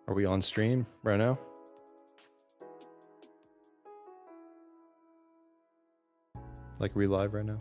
Are we on stream right now? Like, are we live right now?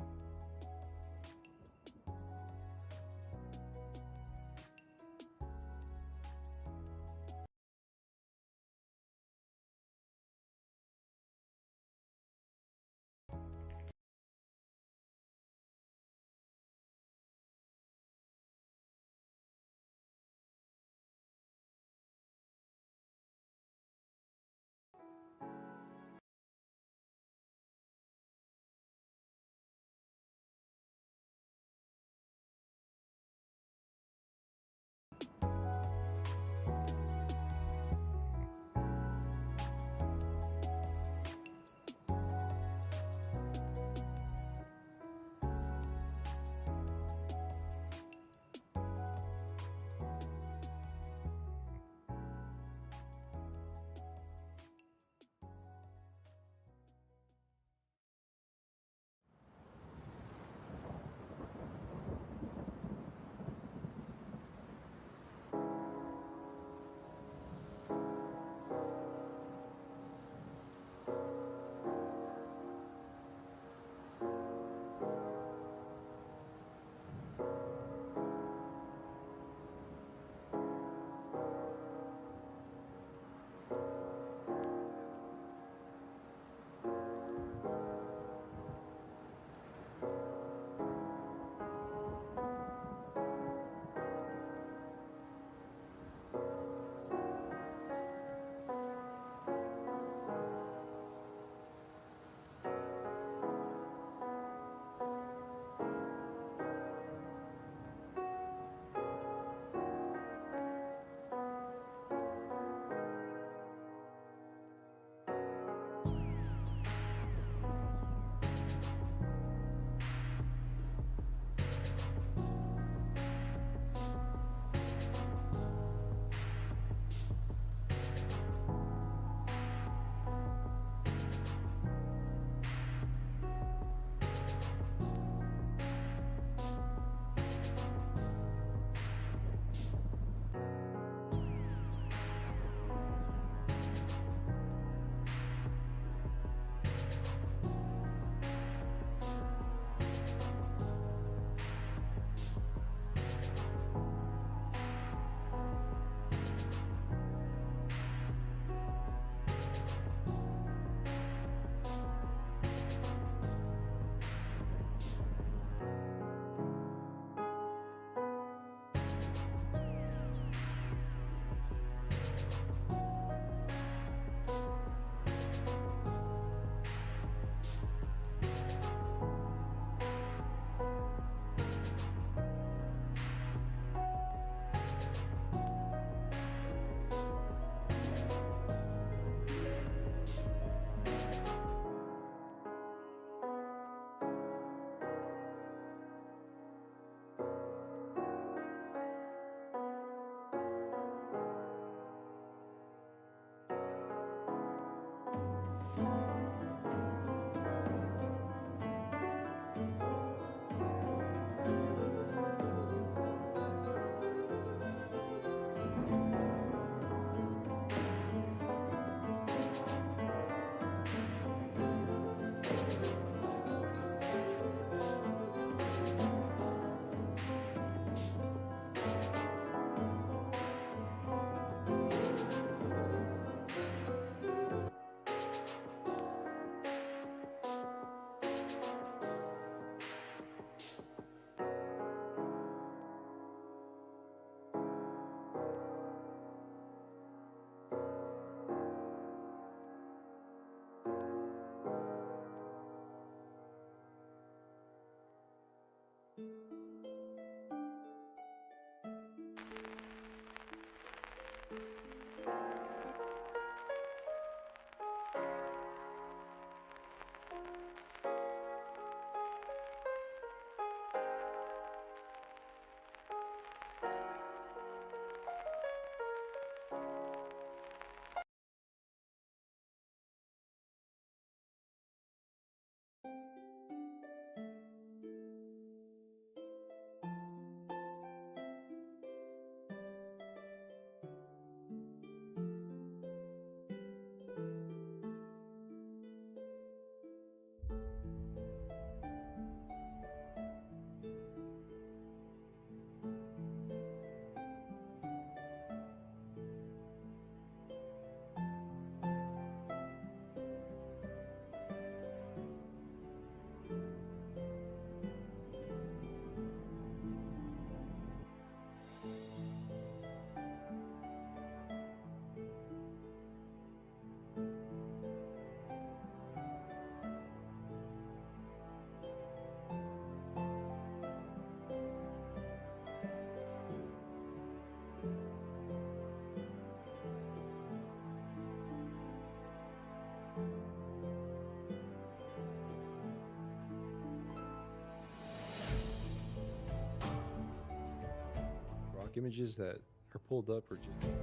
like images that are pulled up or just.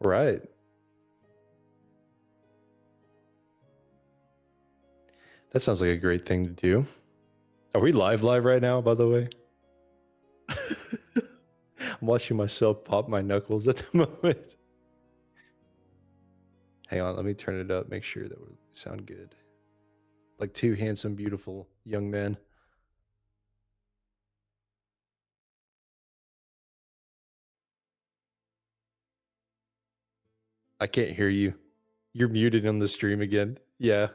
Right. That sounds like a great thing to do. Are we live right now, by the way? I'm watching myself pop my knuckles at the moment. Hang on, let me turn it up, make sure that we sound good. Like two handsome, beautiful young men. I can't hear you. You're muted on the stream again. Yeah.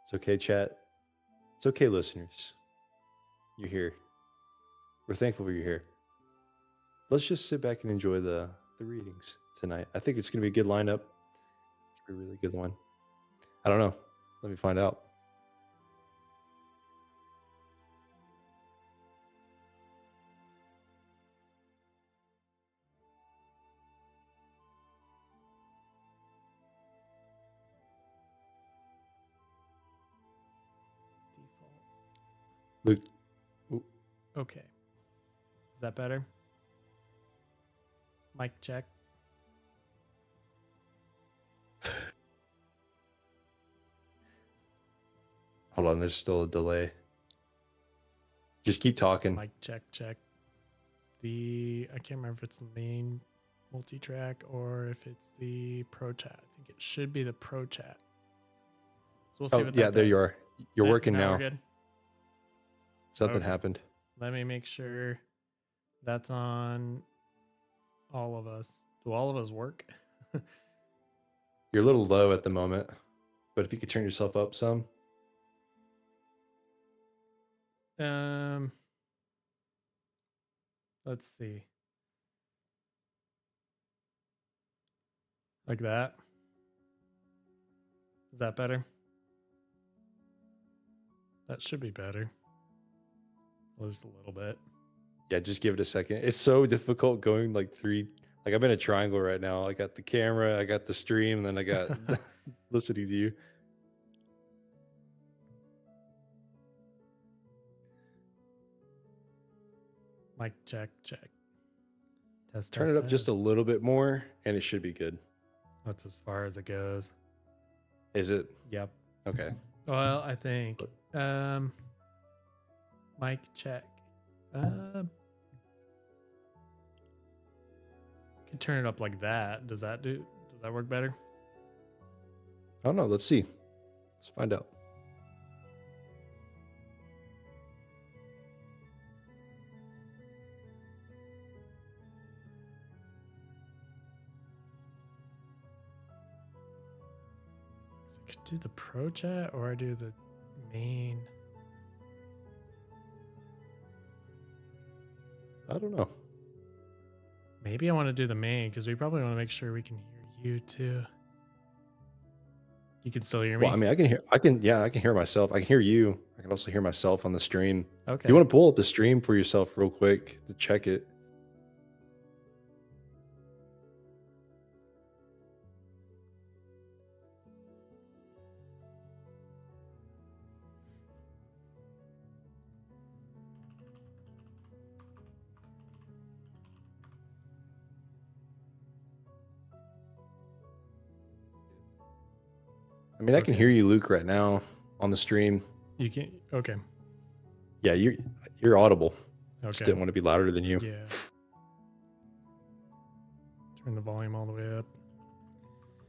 It's okay, chat. It's okay, listeners. You're here. We're thankful you're here. Let's just sit back and enjoy the readings tonight. I think it's going to be a good lineup. It's going to be a really good one. I don't know. Let me find out. Luke. Ooh. Okay. Is that better? Mic check. Hold on, there's still a delay. Just keep talking. Mic check. I can't remember if it's the main multi-track or if it's the pro chat. I think it should be the pro chat. So we'll see what that yeah, there does. you are. You're working now. We're good. Something happened. Let me make sure that's on all of us. Do all of us work? You're a little low at the moment, but if you could turn yourself up some. Let's see. Like that. Is that better? That should be better. Just a little bit. Yeah, just give it a second. It's so difficult going like I'm in a triangle right now. I got the camera, I got the stream, and then I got listening to you. Mic check. Turn it up just a little bit more, and it should be good. That's as far as it goes. Is it? Yep. Okay. Well, I think. Mic check. Can turn it up like that. Does that work better? I don't know. Let's see. Let's find out. I could do the pro chat or I do the main. I don't know. Maybe I want to do the main because we probably want to make sure we can hear you too. You can still hear me? Well, I mean, I can hear myself. I can hear you. I can also hear myself on the stream. Okay. Do you want to pull up the stream for yourself real quick to check it? I mean, I can hear you, Luke, right now on the stream. You can. Okay. Yeah, you're audible. Okay. Just didn't want to be louder than you. Yeah. Turn the volume all the way up.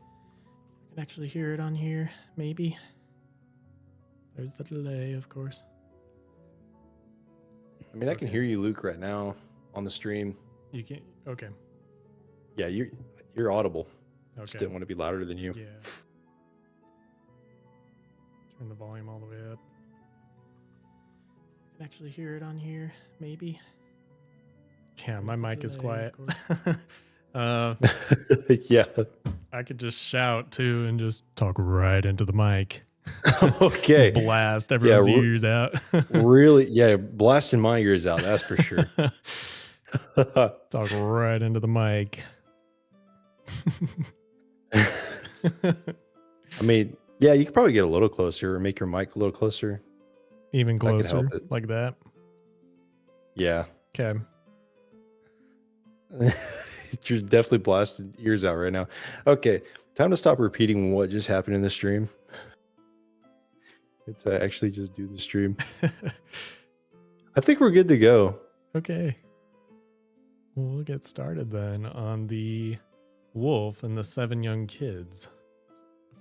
I can actually hear it on here, maybe. There's the delay, of course. I mean, I can hear you, Luke, right now on the stream. You can. Okay. Yeah, you're audible. Okay. Just didn't want to be louder than you. Yeah. Turn the volume all the way up. I can actually hear it on here, maybe. Yeah, my mic is quiet. Yeah. I could just shout too and just talk right into the mic. Okay. Blast everyone's ears out. Really? Yeah, blasting my ears out, that's for sure. Talk right into the mic. I mean, yeah, you could probably get a little closer or make your mic a little closer. Even That could help closer, it. like that. Yeah. Okay. You're definitely blasted ears out right now. Okay, time to stop repeating what just happened in the stream. It's actually just do the stream. I think we're good to go. Okay. We'll get started then on the Wolf and the Seven Young Kids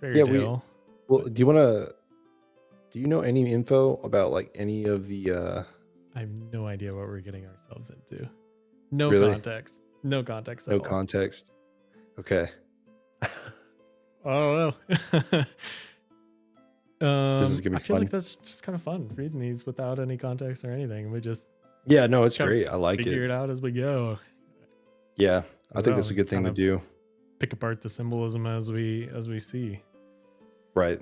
fairy tale. Well, do you know any info about like any of the I have no idea what we're getting ourselves into. No Really? context. No context at no all. context? Okay. Oh no. This is gonna be I feel fun. like that's just kind of fun reading these without any context or anything. We just Yeah, no, it's kind of great. I like figure it. it out as we go. Yeah, I think Well, that's a good thing kind to of do. Pick apart the symbolism as we see. Right.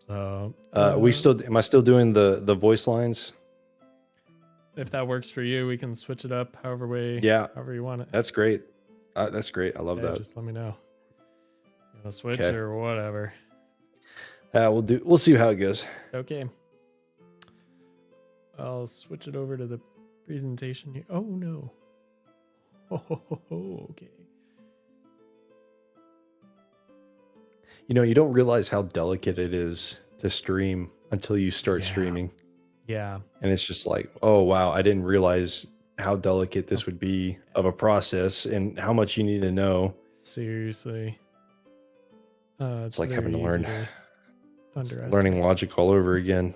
So Am I still doing the voice lines? if that works for you, we can switch it up however you want it. That's great. That's great. I love that. Just let me know. You want to switch Okay. or whatever. We'll see how it goes. Okay. I'll switch it over to the presentation here. Oh no. Oh, okay. You don't realize how delicate it is to stream until you start Yeah. streaming. Yeah. And it's just like, oh wow, I didn't realize how delicate this would be of a process and how much you need to know. Seriously. It's like having to learn Underestimate. learning logic all over again.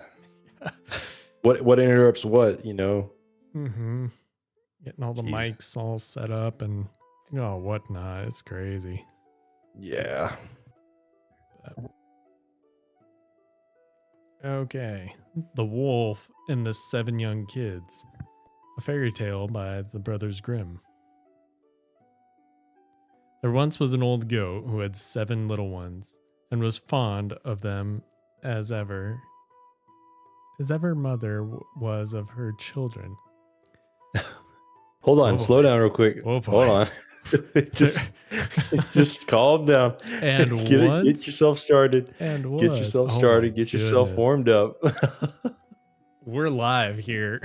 What interrupts what, Mm-hmm. Getting all the Jeez. mics all set up and whatnot. It's crazy. Yeah. Okay. The Wolf and the Seven Young Kids. A fairy tale by the Brothers Grimm. There once was an old goat who had 7 little ones and was fond of them as ever mother was of her children. Hold on, Whoa. slow down real quick. Whoa, boy. Hold on. just calm down. And get yourself started. Get yourself started. Get yourself warmed up. We're live here.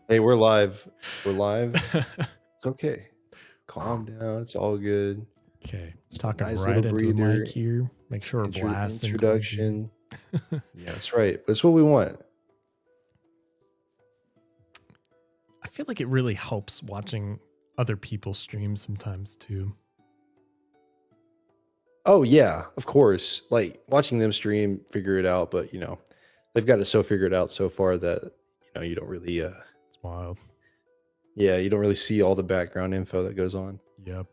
Hey, we're live. It's okay. Calm down. It's all good. Okay. Talking nice right little into the breather. mic here. Make sure we're blasting. Introduction. Yeah, that's right. That's what we want. I feel like it really helps watching other people stream sometimes too. Oh yeah, of course. Like watching them stream, figure it out, but they've got it so figured out so far that you don't really It's wild. Yeah, you don't really see all the background info that goes on. Yep.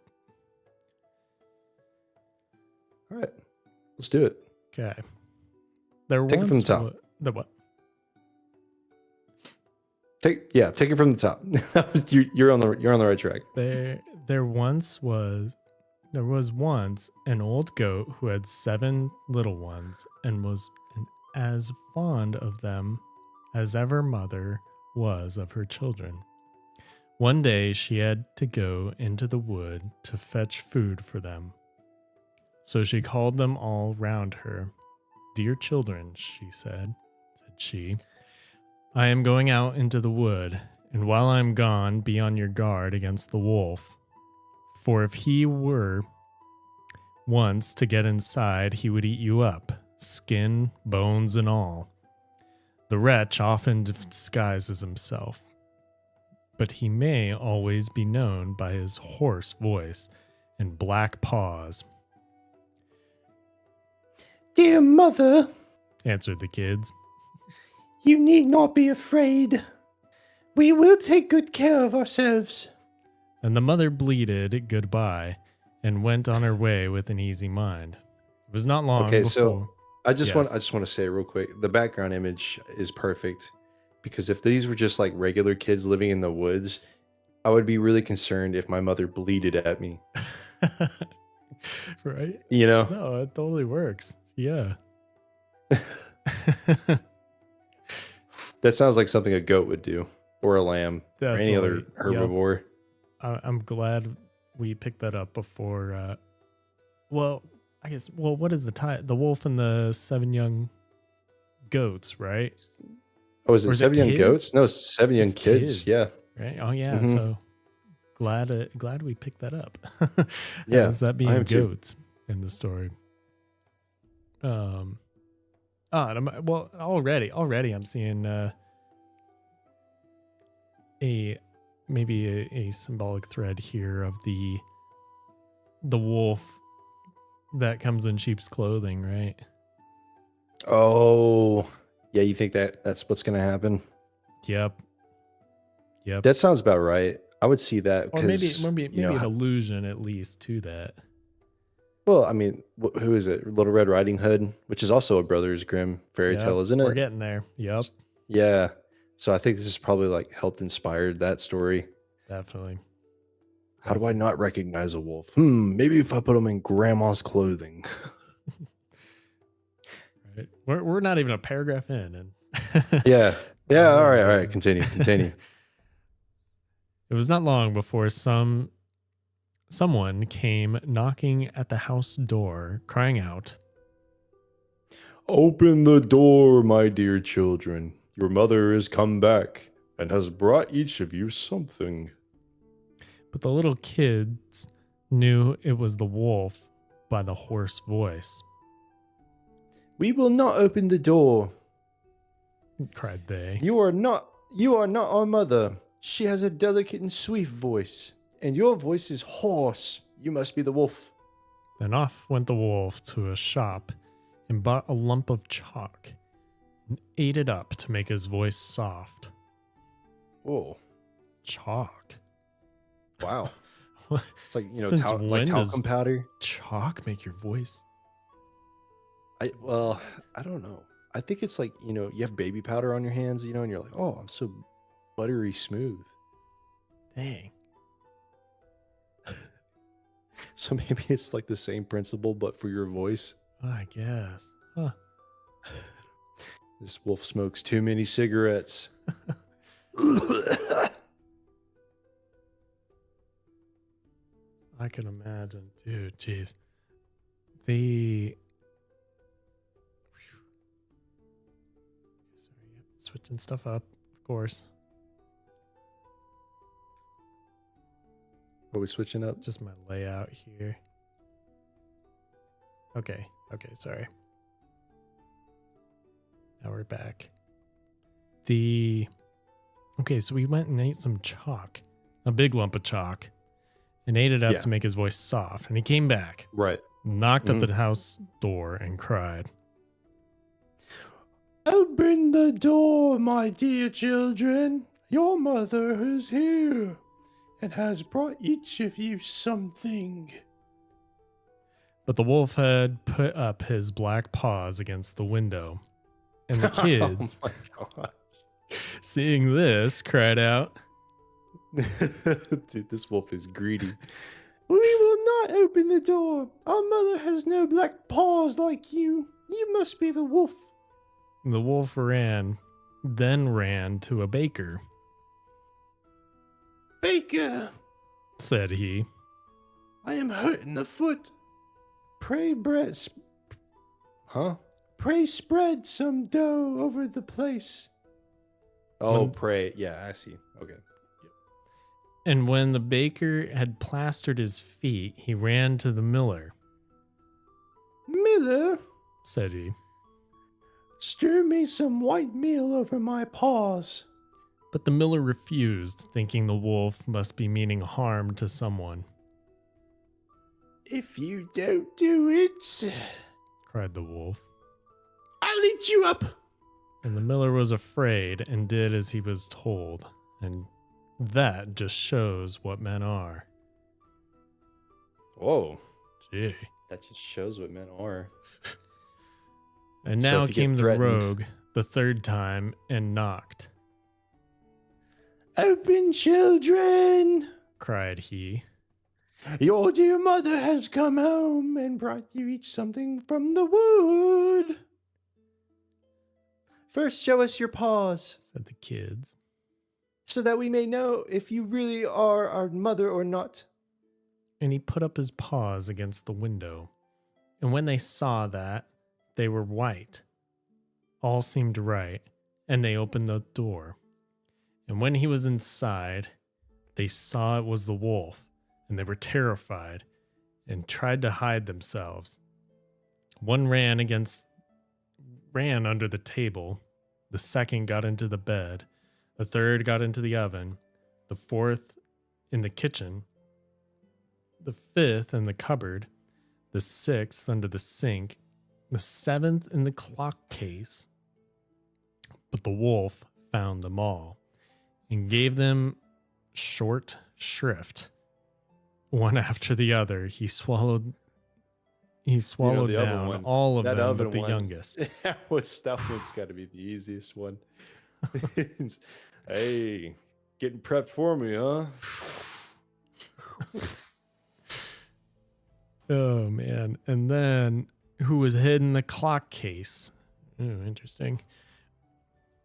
All right. Let's do it. Okay. Take it from the top. The what? Take it from the top. you're on the right track. There was once an old goat who had 7 little ones and was as fond of them as ever mother was of her children. One day she had to go into the wood to fetch food for them. So she called them all round her. "Dear children," said she, "I am going out into the wood, and while I am gone, be on your guard against the wolf. For if he were once to get inside, he would eat you up, skin, bones, and all. The wretch often disguises himself, but he may always be known by his hoarse voice and black paws." "Dear mother," answered the kids, "you need not be afraid. We will take good care of ourselves." and the mother bleated goodbye and went on her way with an easy mind. It was not long Okay, before... so I just Yes. want to say real quick, the background image is perfect because if these were just like regular kids living in the woods, I would be really concerned if my mother bleated at me. Right? No, it totally works. Yeah. that sounds like something a goat would do, or a lamb, or any other Definitely. Yep. herbivore. I'm glad we picked that up before. What is the title? The Wolf and the 7 Young goats, right? Oh, is Or it is it 7 Young Goats? kids? No, it's 7 Young It's Kids. kids, Yeah. right? Oh yeah. Hmm. So glad we picked that up Yeah, as that I being am too. goats in the story. Um. Well, already I'm seeing a maybe a symbolic thread here of the wolf that comes in sheep's clothing, right? Oh, yeah. You think that's what's going to happen? Yep. That sounds about right. I would see that Or maybe because, maybe maybe an allusion at least to that. well, I mean, who is it? Little Red Riding Hood, which is also a Brothers Grimm fairy Yep. tale, isn't We're it? getting there. Yep. Yeah. So I think this is probably like helped inspired that story. Definitely. How do I not recognize a wolf? Maybe if I put him in grandma's clothing. Right. We're not even a paragraph in, and Yeah. Yeah. All right. All already. right. Continue. Continue. It was not long before someone came knocking at the house door, crying out, Open the door, my dear children. Your mother is come back and has brought each of you something. but the little kids knew it was the wolf by the hoarse voice, We will not open the door. cried they. You are not our mother. She has a delicate and sweet voice, and your voice is hoarse. You must be the wolf. Then off went the wolf to a shop and bought a lump of chalk and ate it up to make his voice soft. Oh, Chalk? wow. What? It's like, Since when like does talcum powder. chalk make your voice? I don't know. I think it's like, you have baby powder on your hands, and you're like, oh, I'm so buttery smooth. Dang. So maybe it's like the same principle, but for your voice. I guess. Huh. This wolf smokes too many cigarettes. I can imagine. Dude, jeez. The... Sorry, yep, switching stuff up, of course. Are we switching up? Just my layout here. Okay, sorry. Now we're back. Okay, so we went and ate some chalk, a big lump of chalk, and ate it up to make his voice soft. And he came back, Right. knocked at the house door, and cried, Open the door, my dear children. Your mother is here and has brought each of you something. But the wolf had put up his black paws against the window. And the kids, Oh my god. seeing this, cried out, Dude, this wolf is greedy. We will not open the door. Our mother has no black paws like you. You must be the wolf. The wolf ran to a baker. Baker, Said he. I am hurt in the foot. Pray Pray spread some dough over the place. Oh, pray. Yeah, I see. Okay. And when the baker had plastered his feet, he ran to the miller. Miller, Said he. stir me some white meal over my paws. But the miller refused, thinking the wolf must be meaning harm to someone. If you don't do it, Cried the wolf. I'll eat you up. And the miller was afraid and did as he was told. And that just shows what men are. Whoa. Gee. That just shows what men are. And So now if you get came the threatened- rogue the third time and knocked. Open, children. Cried he. Your dear mother has come home and brought you each something from the wood. First, show us your paws, Said the kids. so that we may know if you really are our mother or not. And he put up his paws against the window. And when they saw that, they were white, all seemed right, and they opened the door. And when he was inside, they saw it was the wolf, and they were terrified and tried to hide themselves. One ran under the table, the second got into the bed, the third got into the oven, the fourth in the kitchen, the fifth in the cupboard, the sixth under the sink, the seventh in the clock case. But the wolf found them all and gave them short shrift. One after the other, he swallowed down one, all of that them oven but the one, youngest. that one's got to be the easiest one. Hey, getting prepped for me, huh? Oh, man. And then who was hid in the clock case? Oh, interesting.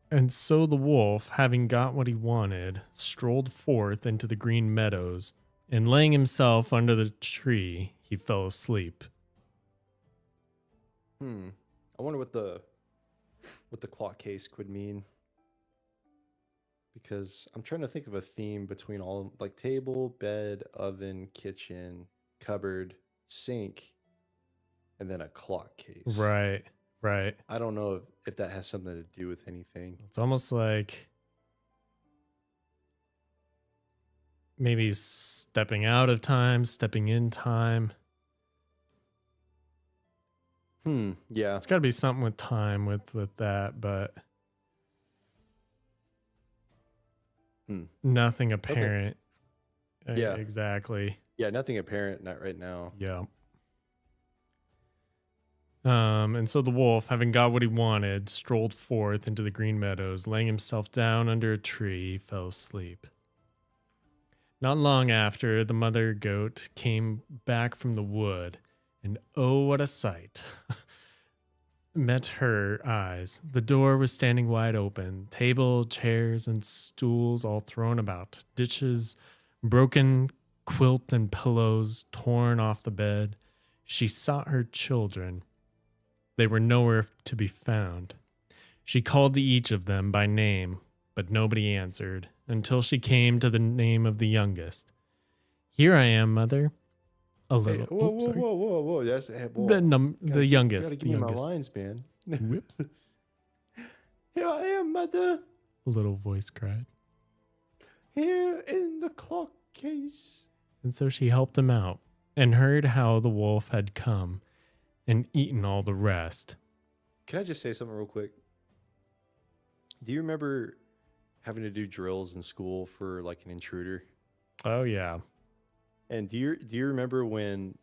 And so the wolf, having got what he wanted, strolled forth into the green meadows, and laying himself under the tree, he fell asleep. I wonder what the clock case could mean. Because I'm trying to think of a theme between all, like, table, bed, oven, kitchen, cupboard, sink, and then a clock case. Right. I don't know if that has something to do with anything. It's almost like maybe stepping out of time, stepping in time. Yeah. It's got to be something with time with that, but nothing apparent. Okay. Yeah. Exactly. Yeah, nothing apparent, not right now. Yeah. And so the wolf, having got what he wanted, strolled forth into the green meadows, laying himself down under a tree, fell asleep. Not long after, the mother goat came back from the wood, and oh, what a sight met her eyes. The door was standing wide open, table, chairs, and stools all thrown about, dishes, broken quilt and pillows torn off the bed. She sought her children. They were nowhere to be found. She called to each of them by name, but nobody answered, until she came to the name of the youngest. "Here I am, mother." A little. Hey, whoa! That's the youngest. Gotta give the me youngest. my lines, man. Whoops. Here I am, mother. A little voice cried. Here in the clock case. And so she helped him out, and heard how the wolf had come and eaten all the rest. Can I just say something real quick? Do you remember having to do drills in school for, like, an intruder? Oh yeah. And do you remember when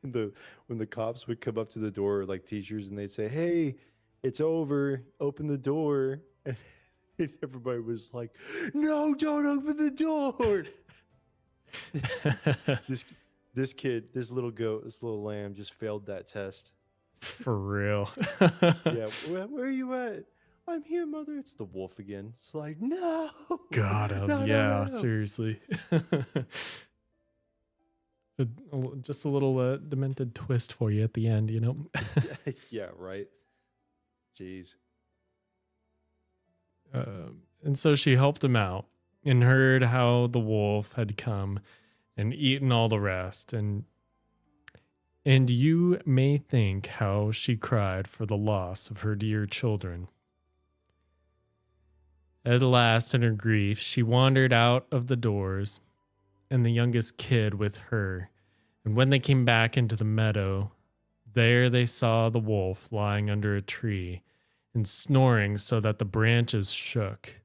when the cops would come up to the door, like teachers, and they'd say, "Hey, it's over. Open the door." And everybody was like, "No, don't open the door." This kid, this little goat, this little lamb just failed that test. For real. Yeah, where are you at? "I'm here, mother." It's the wolf again. It's like, no. Got him. No, yeah, no. Seriously. Just a little demented twist for you at the end, you know? Yeah, right. Jeez. And so she helped him out and heard how the wolf had come and eaten all the rest. And you may think how she cried for the loss of her dear children. At last, in her grief, she wandered out of the doors, and the youngest kid with her. And when they came back into the meadow, there they saw the wolf lying under a tree and snoring so that the branches shook.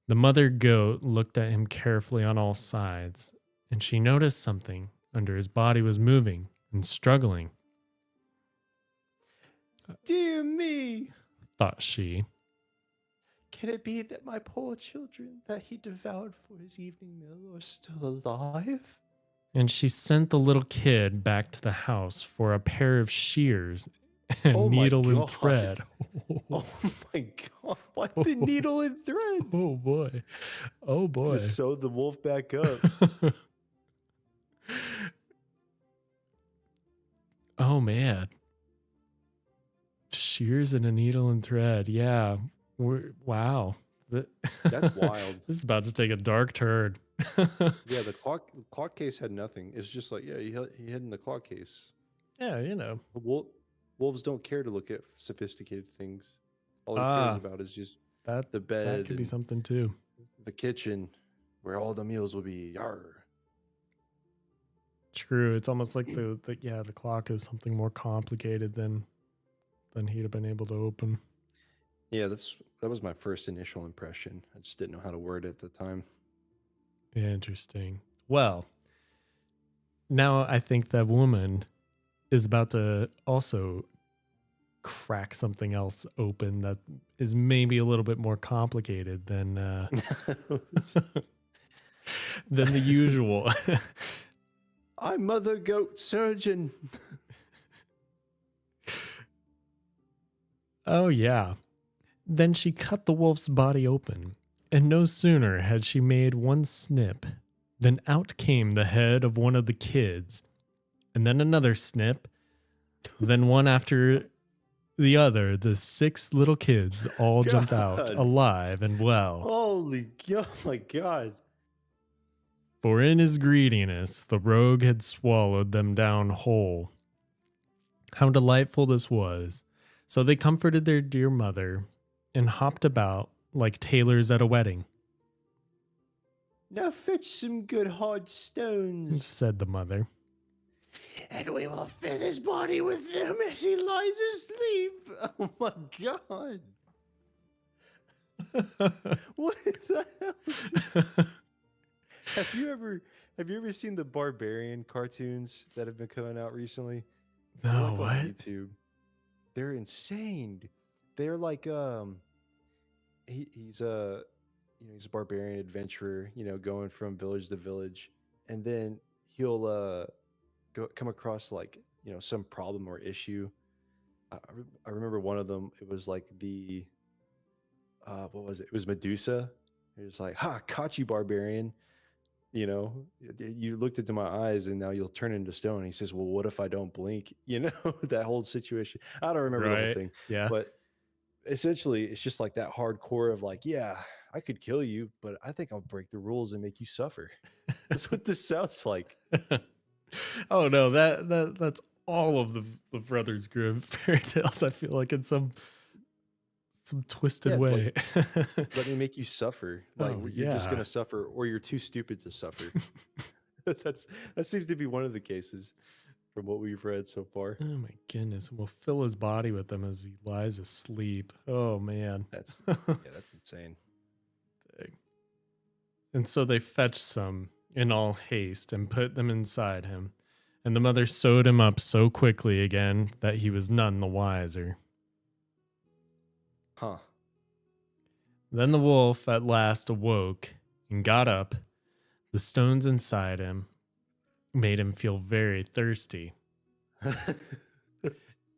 The mother goat looked at him carefully on all sides, and she noticed something under his body was moving and struggling. "Dear me," thought she. "Can it be that my poor children that he devoured for his evening meal are still alive?" And she sent the little kid back to the house for a pair of shears and Oh my needle and God. thread. Oh my God. Why the needle and thread? Oh boy. Oh boy. Just sew the wolf back up. Oh man. shears and a needle and thread. Yeah. Wow. That's wild. This is about to take a dark turn. Yeah, the clock case had nothing. It's just like, yeah, he hid in the clock case. Yeah, you know. Wolves don't care to look at sophisticated things. All he cares about is just that the bed. That could be something too. The kitchen, where all the meals will be. Yarr. True. It's almost like the clock is something more complicated than he'd have been able to open. Yeah, that was my first initial impression. I just didn't know how to word it at the time. Interesting. Well, now I think that woman is about to also crack something else open that is maybe a little bit more complicated than than the usual. I'm Mother Goat Surgeon. Oh, yeah. Then she cut the wolf's body open, and no sooner had she made one snip than out came the head of one of the kids, and then another snip, then one after the other. The 6 little kids all jumped out alive and well. Holy God, my God. For in his greediness, the rogue had swallowed them down whole. How delightful this was. So they comforted their dear mother and hopped about like tailors at a wedding. Now fetch some good hard stones, said the mother. And we will fill his body with them as he lies asleep. Oh my God. What the hell? Have you ever seen the Barbarian cartoons that have been coming out recently? No, what? On YouTube. They're insane. They're like he's a barbarian adventurer, going from village to village, and then he'll come across like some problem or issue. I remember one of them. It was like the what was it? It was Medusa. It was like, "Ha, caught you, barbarian." You looked into my eyes and now you'll turn into stone. And he says, well, what if I don't blink? That whole situation. I don't remember the whole thing. Yeah. But essentially, it's just like that hardcore of like, yeah, I could kill you, but I think I'll break the rules and make you suffer. That's what this sounds like. Oh, no, that's all of the Brothers Grimm fairy tales. I feel like in some twisted way. Like, let me make you suffer. Like you're just gonna suffer, or you're too stupid to suffer. That seems to be one of the cases from what we've read so far. Oh my goodness. We'll fill his body with them as he lies asleep. Oh man. That's insane. Dang. And so they fetched some in all haste and put them inside him. And the mother sewed him up so quickly again that he was none the wiser. Huh. Then the wolf at last awoke and got up. The stones inside him made him feel very thirsty.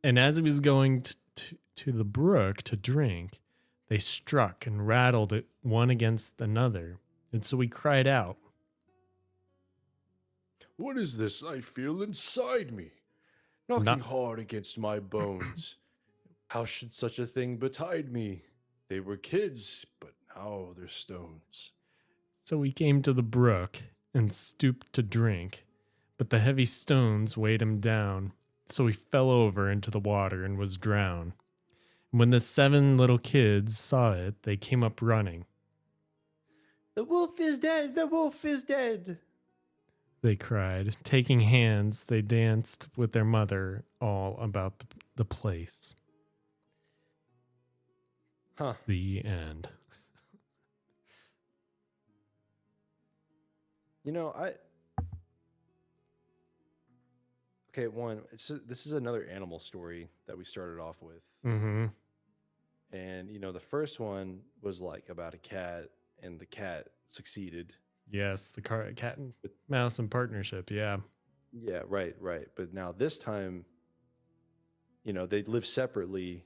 And as he was going to the brook to drink, they struck and rattled it one against another. And so he cried out, "What is this I feel inside me? Knocking hard against my bones. How should such a thing betide me? They were kids, but now they're stones." So he came to the brook and stooped to drink, but the heavy stones weighed him down, so he fell over into the water and was drowned. And when the 7 little kids saw it, they came up running. "The wolf is dead! The wolf is dead!" they cried. Taking hands, they danced with their mother all about the place. Huh. The end. Okay, this is another animal story that we started off with. Mm-hmm. And, the first one was like about a cat, and the cat succeeded. Yes, the cat and mouse in partnership, yeah. Yeah, right. But now this time, they live separately,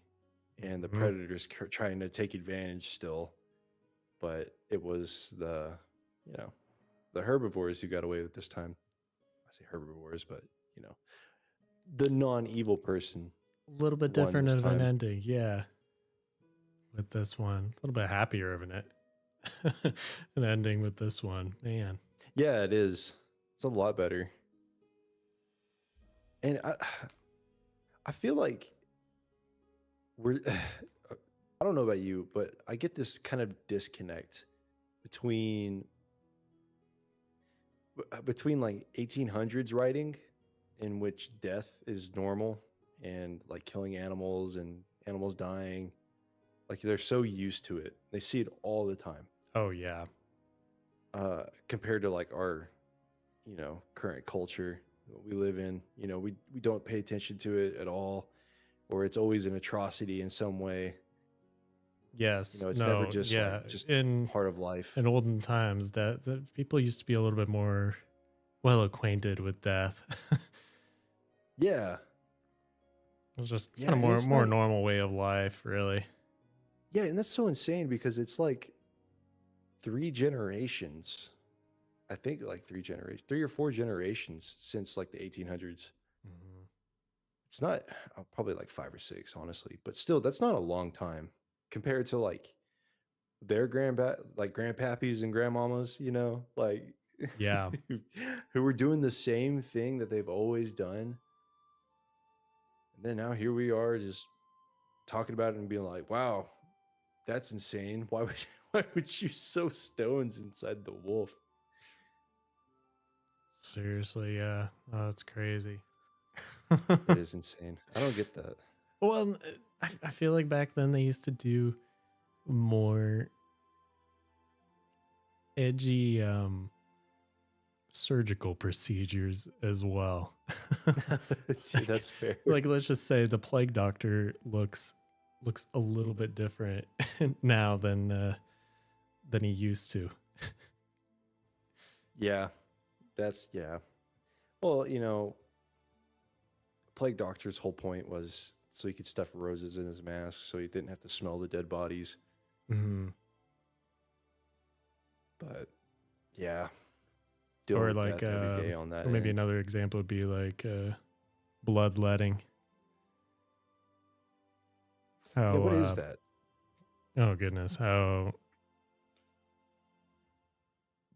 and the predator's trying to take advantage still. But it was the herbivores who got away with this time. I say herbivores, but, the non-evil person A little bit one different this of an time. ending, yeah. With this one, a little bit happier of an ending with this one, man. Yeah, it is. It's a lot better. And I feel like we're I don't know about you, but I get this kind of disconnect between between like 1800s writing in which death is normal and like killing animals and animals dying, like they're so used to it. They see it all the time. Oh yeah, Compared to like our, current culture that we live in, we don't pay attention to it at all, or it's always an atrocity in some way. yes, It's never no, just like yeah. just In part of life. olden times, that the people used to be a little bit more well acquainted with death. Yeah. It was just Yeah, kind of and it's more not. normal way of life, really. Yeah, and that's so insane because it's like three generations. I think like three or four generations since like the 1800s. Mhm. It's not probably like five or six, honestly, but still, that's not a long time compared to like their like grandpappies and grandmamas, like Yeah, who who were doing the same thing that they've always done. And then now here we are just talking about it and being like, wow, that's insane. Why would why would you sow stones inside the wolf? seriously, yeah. Oh, that's crazy. That is insane. I don't get that. Well, I feel like back then they used to do more edgy surgical procedures as well. like, That's fair. like let's just say the plague doctor looks a little bit different now than he used to. Yeah, yeah. Well, plague doctor's whole point was so he could stuff roses in his mask, so he didn't have to smell the dead bodies. Mhm. But yeah, dealing Or with like death every day on that or maybe end. another example would be like bloodletting. Yeah, How what is that? oh goodness, how I'm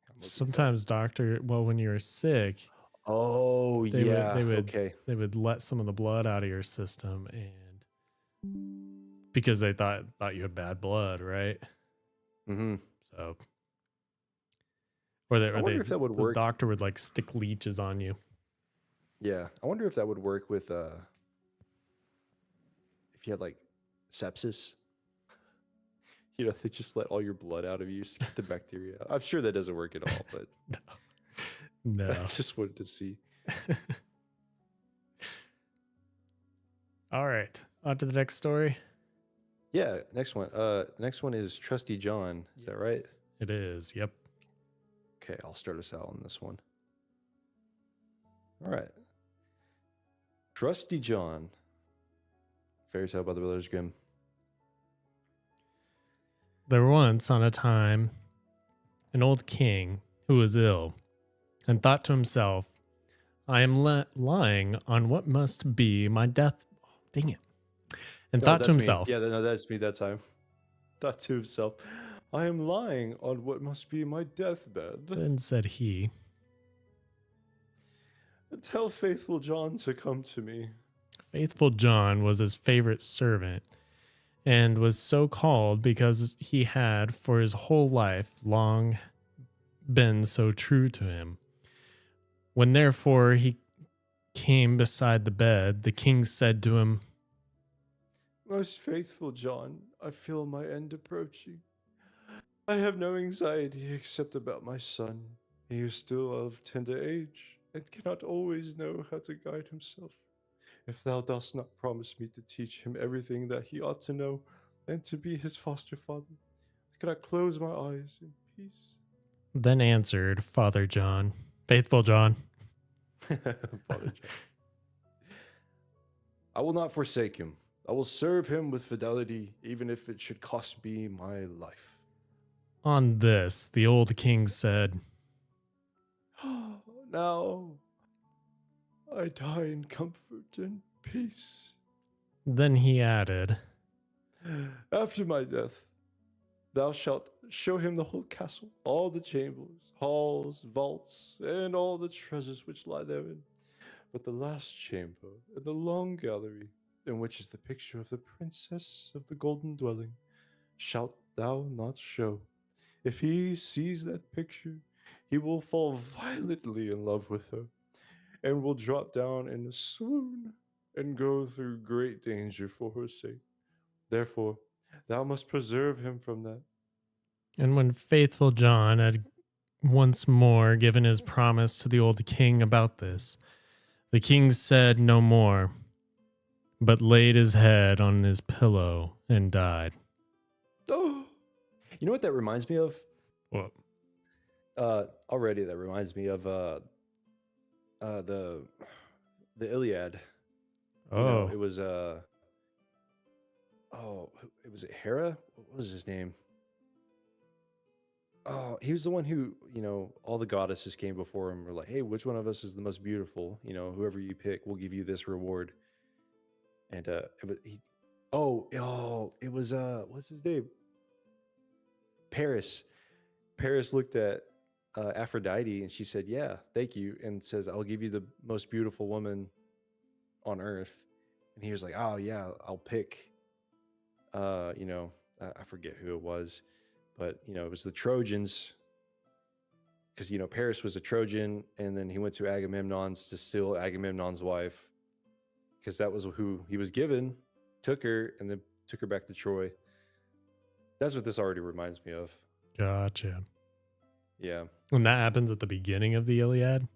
looking it up. sometimes doctor, well, when you're sick, Oh they would yeah, they would okay. they would let some of the blood out of your system, and because they thought you had bad blood, right? Mm-hmm. So I or wonder if that would the work. doctor would like stick leeches on you. Yeah, I wonder if that would work with if you had like sepsis. They just let all your blood out of you to get the bacteria out. I'm sure that doesn't work at all, but I No. just wanted to see. All right, on to the next story. Yeah, next one. Next one is Trusty John. Is that right? Yes, it is. Yep. Okay, I'll start us out on this one. All right. Trusty John. Fairy tale by the Brothers Grimm. There once on a time an old king who was ill and thought to himself, I am lying on what must be my death. Dang it. And No, thought to that's me. himself, Yeah, no, that's me that time. Thought to himself, I am lying on what must be my deathbed. then said he, Tell faithful John to come to me. Faithful John was his favorite servant and was so called because he had for his whole life long been so true to him. When therefore he came beside the bed, the king said to him, Most faithful John, I feel my end approaching. I have no anxiety except about my son. He is still of tender age and cannot always know how to guide himself. If thou dost not promise me to teach him everything that he ought to know and to be his foster father, I cannot close my eyes in peace. Then answered Father John, Faithful John, Father John. I will not forsake him. I will serve him with fidelity, even if it should cost me my life. On this, the old king said, Now I die in comfort and peace. Then he added, After my death, thou shalt show him the whole castle, all the chambers, halls, vaults, and all the treasures which lie therein. But the last chamber, and the long gallery, in which is the picture of the princess of the golden dwelling, shalt thou not show. If he sees that picture, he will fall violently in love with her, and will drop down in a swoon, and go through great danger for her sake. Therefore, thou must preserve him from that. and when faithful John had once more given his promise to the old king about this, the king said no more, but laid his head on his pillow and died. Oh, you know what that reminds me of? What? Already that reminds me of the Iliad. You know, Oh, it was it was Hera. What was his name? Oh, he was the one who, all the goddesses came before him, were like, "Hey, which one of us is the most beautiful? Whoever you pick, we'll give you this reward." And it was what's his name? Paris. Paris looked at Aphrodite and she said, "Yeah, thank you," and says, "I'll give you the most beautiful woman on earth." And he was like, "Oh yeah, I'll pick." I forget who it was, but it was the Trojans, because Paris was a Trojan, and then he went to Agamemnon's to steal Agamemnon's wife, because that was who he was given. Took her and then took her back to Troy. That's what this already reminds me of. gotcha. Yeah. And that happens at the beginning of the Iliad?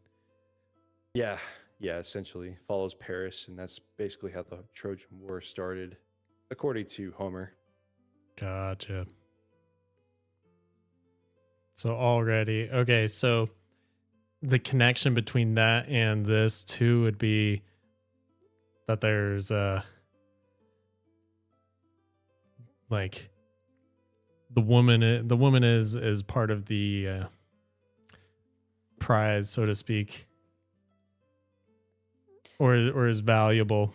Yeah, essentially follows Paris, and that's basically how the Trojan War started, according to Homer. Gotcha. So already, okay, so the connection between that and this too would be that there's like the woman is part of the prize, so to speak, or is valuable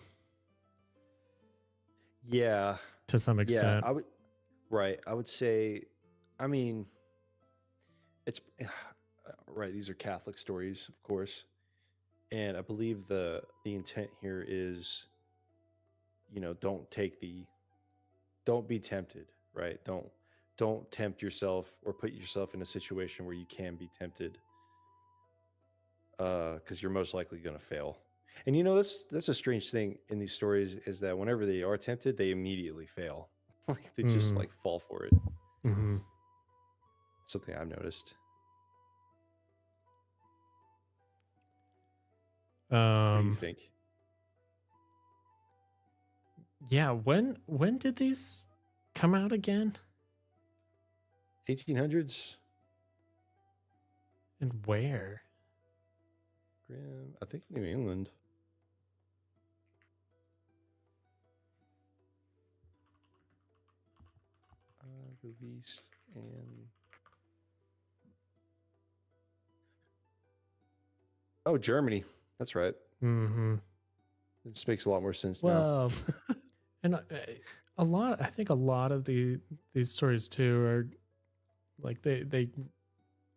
Yeah, to some yeah, extent. I would say, I mean, it's right. These are Catholic stories, of course, and I believe the intent here is, don't be tempted, right? Don't tempt yourself or put yourself in a situation where you can be tempted, because you're most likely going to fail. And that's a strange thing in these stories, is that whenever they are tempted, they immediately fail. Like they just Mm-hmm. like fall for it. Mm-hmm. Something I've noticed. What do you think? Yeah, when did these come out again? 1800s. And where? Grimm, I think New England. Released and Germany. That's right. Mm-hmm. This makes a lot more sense now. Well, and I think a lot of these stories too are like they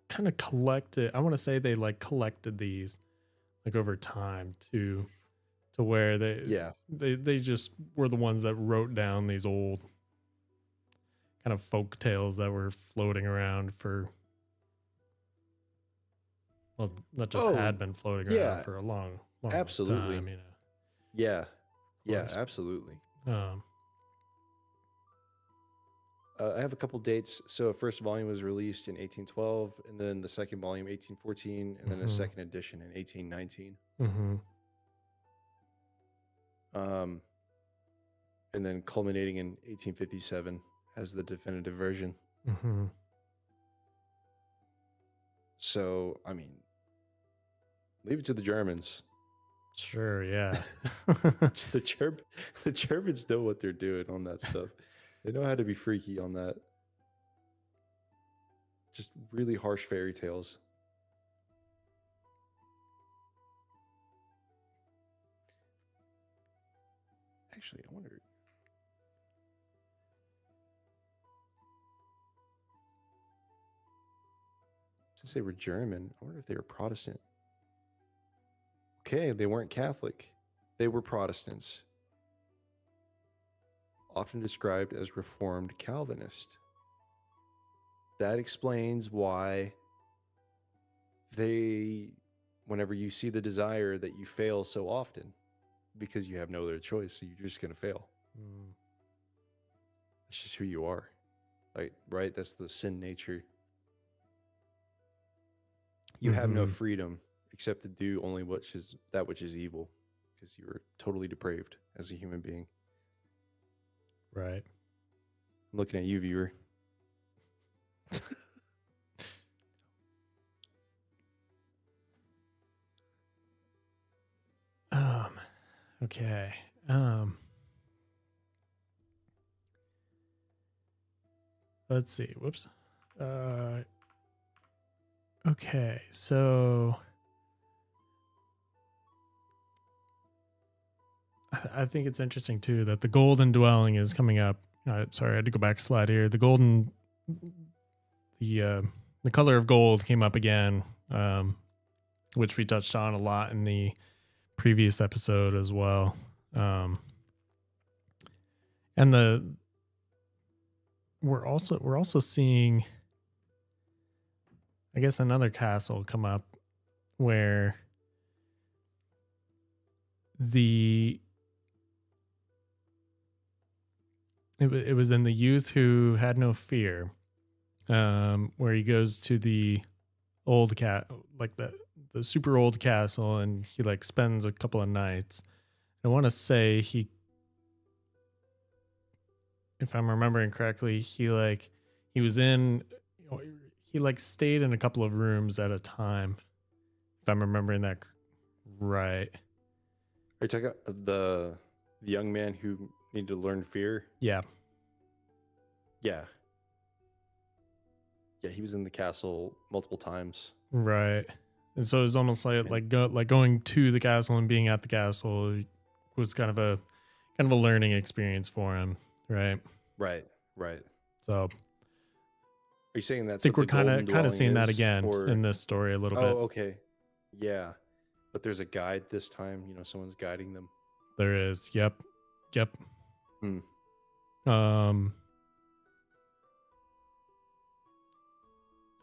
kind of collected. I want to say they like collected these like over time to where Yeah. they just were the ones that wrote down these old kind of folk tales that were floating around for, well, not just had been floating around for a long absolutely. time, Yeah. Yeah, course. absolutely. Um, I have a couple dates. So, first volume was released in 1812, and then the second volume 1814, and then a second edition in 1819. And then culminating in 1857 as the definitive version. So, I mean, leave it to the Germans. Sure, yeah. The Germans know what they're doing on that stuff. They know how to be freaky on that. Just really harsh fairy tales. Actually, I wonder. Since they were German, I wonder if they were Protestant. Okay, they weren't Catholic. They were Protestants, often described as Reformed Calvinist. That explains why whenever you see the desire, that you fail so often, because you have no other choice, so you're just going to fail. It's just who you are. Right? That's the sin nature. You have no freedom except to do only that which is evil, because you are totally depraved as a human being. Right. I'm looking at you, viewer. Okay. Let's see. Whoops. Okay. So I think it's interesting too that the golden dwelling is coming up. Sorry, I had to go back a slide here. The color of gold came up again, which we touched on a lot in the previous episode as well. And we're also seeing, I guess, another castle come up where it was in the youth who had no fear, where he goes to the old the super old castle, and he like spends a couple of nights. I want to say if I'm remembering correctly, he stayed in a couple of rooms at a time. If I'm remembering that right. Are you talking about the young man who needed to learn fear? Yeah. Yeah. Yeah, he was in the castle multiple times. Right. And so it was almost like going to the castle and being at the castle was kind of a learning experience for him, right? Right. So are you saying that? I think we're kind of seeing that again in this story a little bit. Oh, okay. Yeah. But there's a guide this time, someone's guiding them. There is. Yep.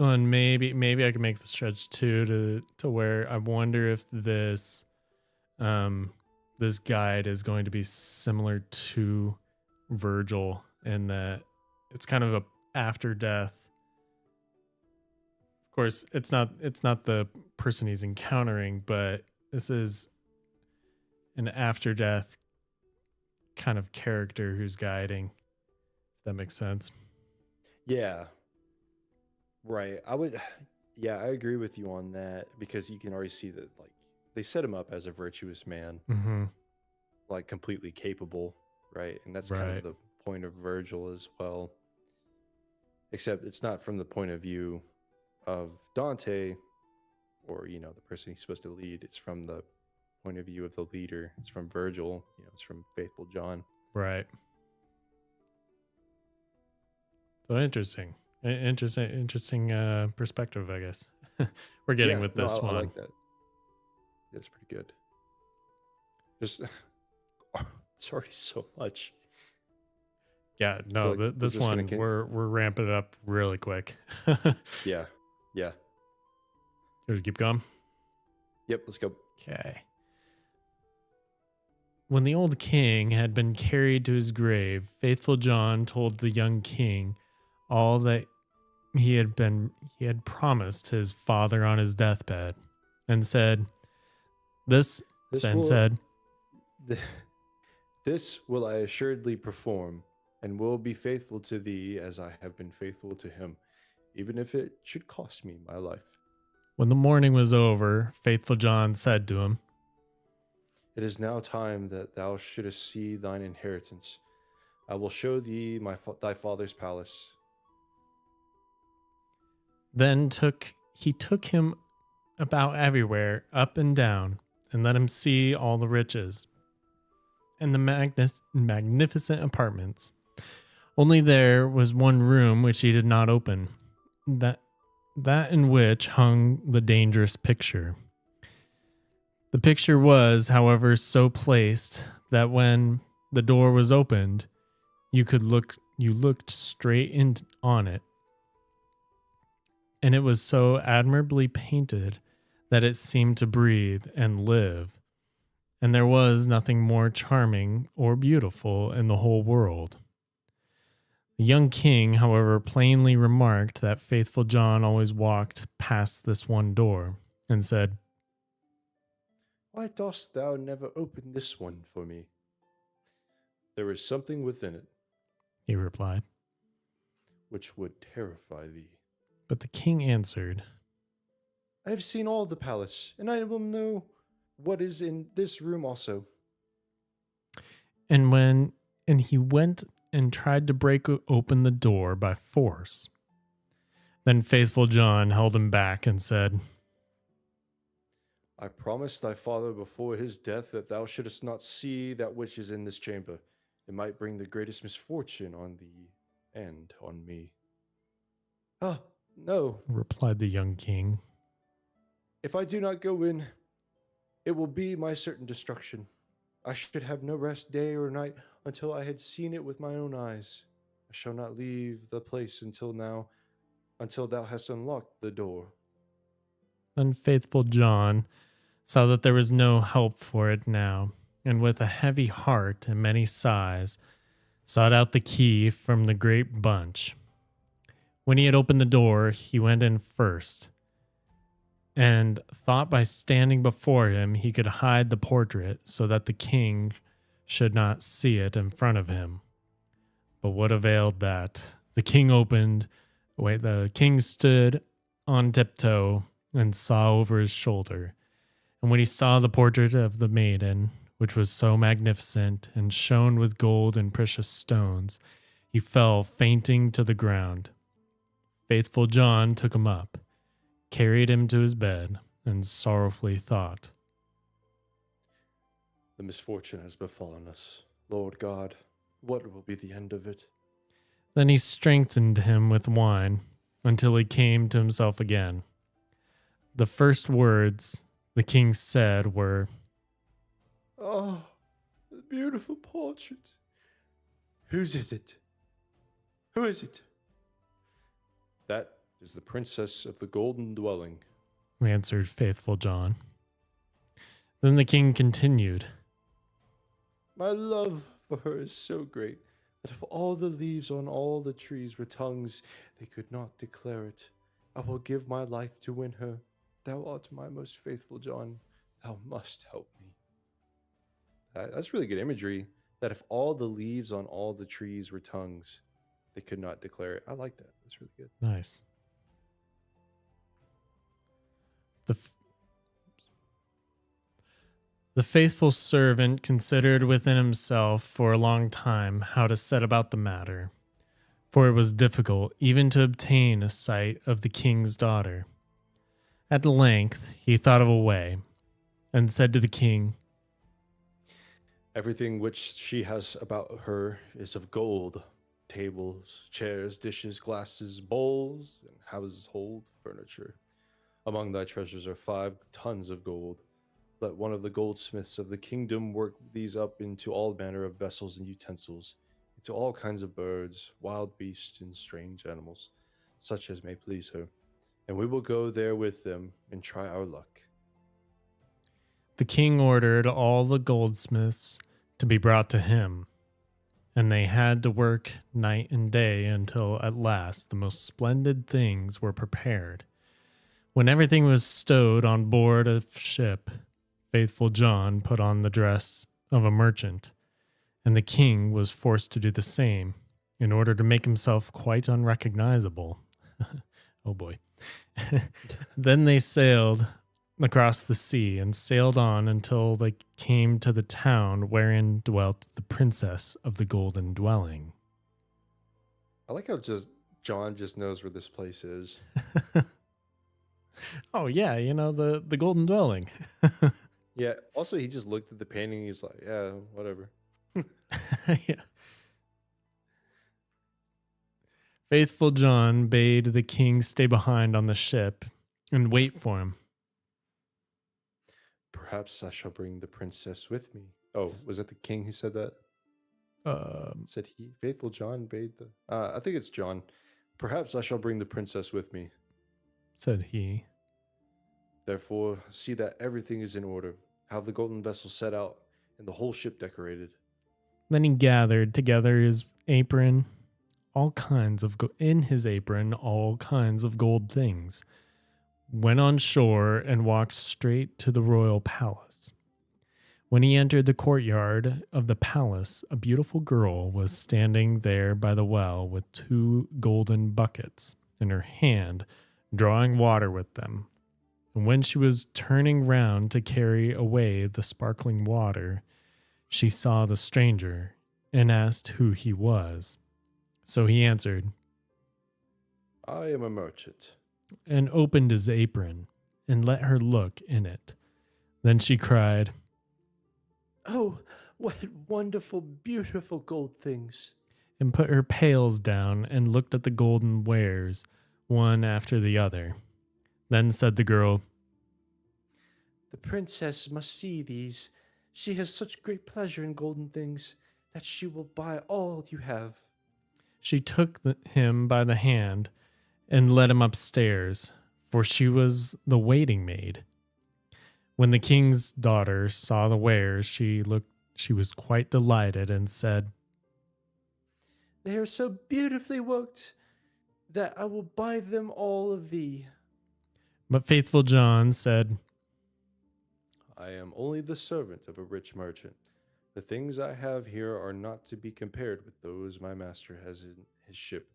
And maybe I can make the stretch too to where I wonder if this guide is going to be similar to Virgil, in that it's kind of a after death. Of course, it's not the person he's encountering, but this is an after death kind of character who's guiding, if that makes sense. Yeah. Right. I agree with you on that, because you can already see that they set him up as a virtuous man, completely capable, right? And that's kind of the point of Virgil as well. Except it's not from the point of view of Dante or, the person he's supposed to lead. It's from the point of view of the leader. It's from Virgil, it's from faithful John. Right. So interesting perspective, I guess. We're getting with this one. I like that. That's pretty good. Just it's already so much. Yeah, no, this one we're ramping it up really quick. Yeah. You want to keep going? Yep, let's go. Okay. When the old king had been carried to his grave, faithful John told the young king all that he had promised his father on his deathbed, and said, This will I assuredly perform, and will be faithful to thee as I have been faithful to him, even if it should cost me my life. When the morning was over, faithful John said to him, It is now time that thou shouldest see thine inheritance. I will show thee thy father's palace. Then he took him about everywhere, up and down, and let him see all the riches. and the magnificent apartments. Only there was one room which he did not open, that in which hung the dangerous picture. The picture was, however, so placed that when the door was opened, you looked straight in on it. And it was so admirably painted that it seemed to breathe and live. And there was nothing more charming or beautiful in the whole world. The young king, however, plainly remarked that faithful John always walked past this one door, and said, Why dost thou never open this one for me? There is something within it he replied. which would terrify thee. But the king answered, I have seen all the palace, and I will know what is in this room also. and he went and tried to break open the door by force. Then faithful John held him back and said, I promised thy father before his death that thou shouldest not see that which is in this chamber. It might bring the greatest misfortune on thee and on me. Ah, no. replied the young king. If I do not go in, it will be my certain destruction. I should have no rest day or night until I had seen it with my own eyes. I shall not leave the place until thou hast unlocked the door. Then faithful John saw that there was no help for it now, and with a heavy heart and many sighs, sought out the key from the great bunch. When he had opened the door, he went in first, and thought by standing before him he could hide the portrait so that the king should not see it in front of him. But what availed that? The king stood on tiptoe and saw over his shoulder. And when he saw the portrait of the maiden, which was so magnificent and shone with gold and precious stones, he fell fainting to the ground. Faithful John took him up, carried him to his bed, and sorrowfully thought, The misfortune has befallen us. Lord God, what will be the end of it? Then he strengthened him with wine until he came to himself again. The first words the king said were, Oh, the beautiful portrait. Whose is it? Who is it? That is the princess of the golden dwelling, answered faithful John. Then the king continued, My love for her is so great that if all the leaves on all the trees were tongues, they could not declare it. I will give my life to win her. Thou art my most faithful John. Thou must help me. That's really good imagery. That if all the leaves on all the trees were tongues, they could not declare it. I like that. That's really good. Nice. The faithful servant considered within himself for a long time how to set about the matter, for it was difficult even to obtain a sight of the king's daughter. At length he thought of a way, and said to the king, Everything which she has about her is of gold. Tables, chairs, dishes, glasses, bowls, and household furniture. Among thy treasures are 5 tons of gold. Let one of the goldsmiths of the kingdom work these up into all manner of vessels and utensils, into all kinds of birds, wild beasts, and strange animals, such as may please her. And we will go there with them and try our luck. The king ordered all the goldsmiths to be brought to him, and they had to work night and day until at last the most splendid things were prepared. When everything was stowed on board a ship, faithful John put on the dress of a merchant, and the king was forced to do the same in order to make himself quite unrecognizable. Oh boy. Then they sailed across the sea and sailed on until they came to the town wherein dwelt the princess of the golden dwelling. I like how John just knows where this place is. Oh yeah, the golden dwelling. Yeah. Also, he just looked at the painting. He's like, yeah, whatever. Yeah. Faithful John bade the king stay behind on the ship and wait for him. Perhaps I shall bring the princess with me. Oh, was that the king who said that? Um, Said he? Faithful John bade the. I think it's John. Perhaps I shall bring the princess with me. said he. Therefore, see that everything is in order. Have the golden vessel set out and the whole ship decorated. Then he gathered together his apron, in his apron, all kinds of gold things, went on shore and walked straight to the royal palace. When he entered the courtyard of the palace, a beautiful girl was standing there by the well with 2 golden buckets in her hand, drawing water with them. And when she was turning round to carry away the sparkling water, she saw the stranger and asked who he was. So he answered, I am a merchant. and opened his apron and let her look in it. Then she cried, Oh, what wonderful, beautiful gold things. and put her pails down and looked at the golden wares, one after the other. Then said the girl, The princess must see these. She has such great pleasure in golden things that she will buy all you have. She took him by the hand and led him upstairs, for she was the waiting maid. When the king's daughter saw the wares, she was quite delighted and said, They are so beautifully worked that I will buy them all of thee. But faithful John said, I am only the servant of a rich merchant. The things I have here are not to be compared with those my master has in his ship.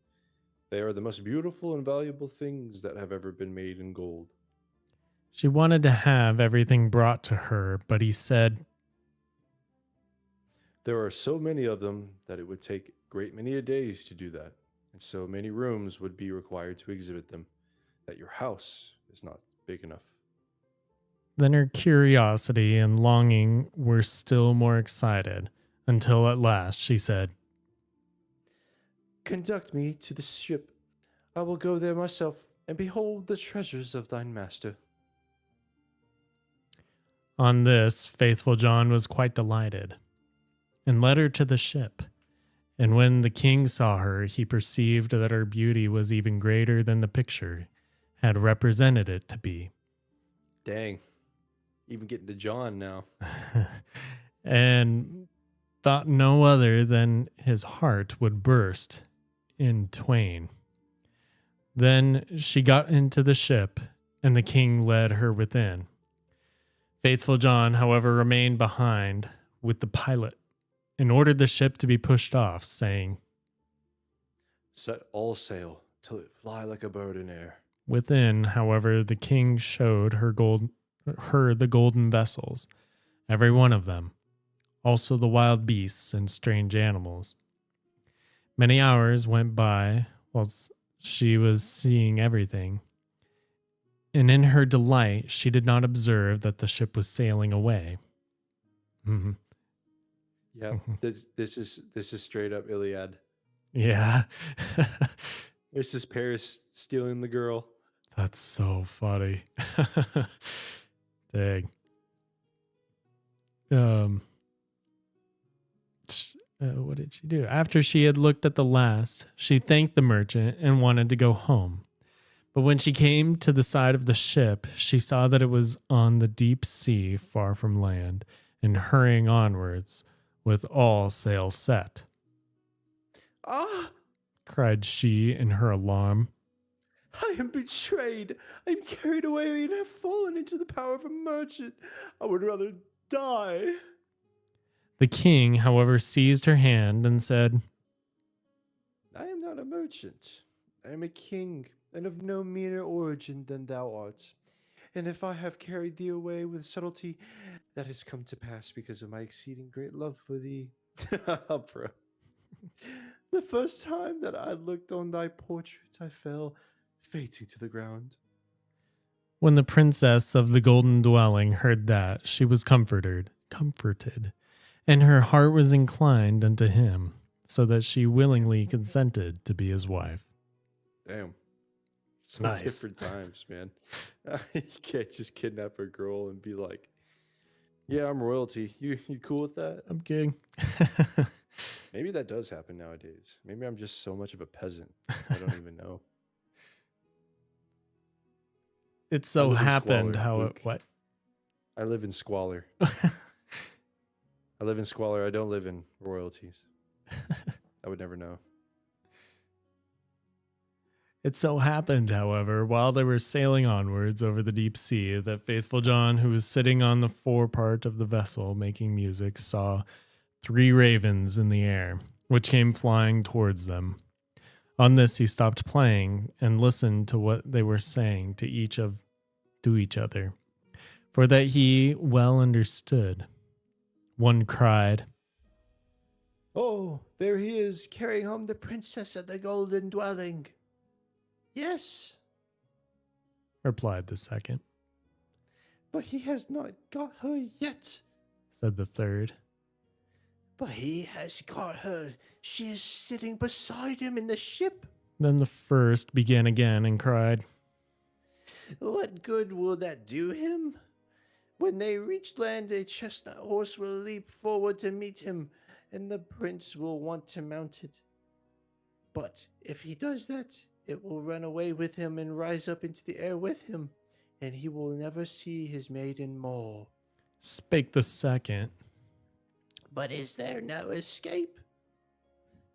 They are the most beautiful and valuable things that have ever been made in gold. She wanted to have everything brought to her, but he said, There are so many of them that it would take a great many days to do that, and so many rooms would be required to exhibit them, that your house is not big enough. Then her curiosity and longing were still more excited, until at last she said, Conduct me to the ship. I will go there myself and behold the treasures of thine master. On this, faithful John was quite delighted, and led her to the ship. And when the king saw her, he perceived that her beauty was even greater than the picture had represented it to be. Dang. Even getting to John now. And thought no other than his heart would burst in twain. Then she got into the ship, and the king led her within. Faithful John, however, remained behind with the pilot and ordered the ship to be pushed off, saying, Set all sail till it fly like a bird in air. Within, however, the king showed her the golden vessels, every one of them, also the wild beasts and strange animals. Many hours went by whilst she was seeing everything, and in her delight she did not observe that the ship was sailing away. Yeah, this is straight up Iliad. Yeah. This is Paris stealing the girl. That's so funny. Dang. What did she do? After she had looked at the last, she thanked the merchant and wanted to go home. But when she came to the side of the ship, she saw that it was on the deep sea far from land and hurrying onwards with all sail set. Ah! Cried she in her alarm. I am betrayed. I am carried away and have fallen into the power of a merchant. I would rather die. The king, however, seized her hand and said, I am not a merchant. I am a king, and of no meaner origin than thou art. And if I have carried thee away with subtlety, that has come to pass because of my exceeding great love for thee. Bro. The first time that I looked on thy portrait, I fell fainting to the ground. When the princess of the golden dwelling heard that, she was comforted, and her heart was inclined unto him, so that she willingly consented to be his wife. Damn. So Nice. different times, man. You can't just kidnap a girl and be like, yeah, I'm royalty. You cool with that? I'm kidding. Maybe that does happen nowadays. Maybe I'm just so much of a peasant. I don't even know. It so live in happened squalor, how Luke. it what? I live in squalor. I live in squalor. I don't live in royalties. I would never know. It so happened, however, while they were sailing onwards over the deep sea, that faithful John, who was sitting on the forepart of the vessel making music, saw 3 ravens in the air, which came flying towards them. On this he stopped playing and listened to what they were saying to each other, for that he well understood. One cried, Oh, there he is, carrying home the princess of the golden dwelling. Yes, replied the second. but he has not got her yet. Said the third. But he has got her. She is sitting beside him in the ship. Then the first began again and cried, What good will that do him? When they reach land, a chestnut horse will leap forward to meet him, and the prince will want to mount it. But if he does that, it will run away with him and rise up into the air with him, and he will never see his maiden more. Spake the second. But is there no escape?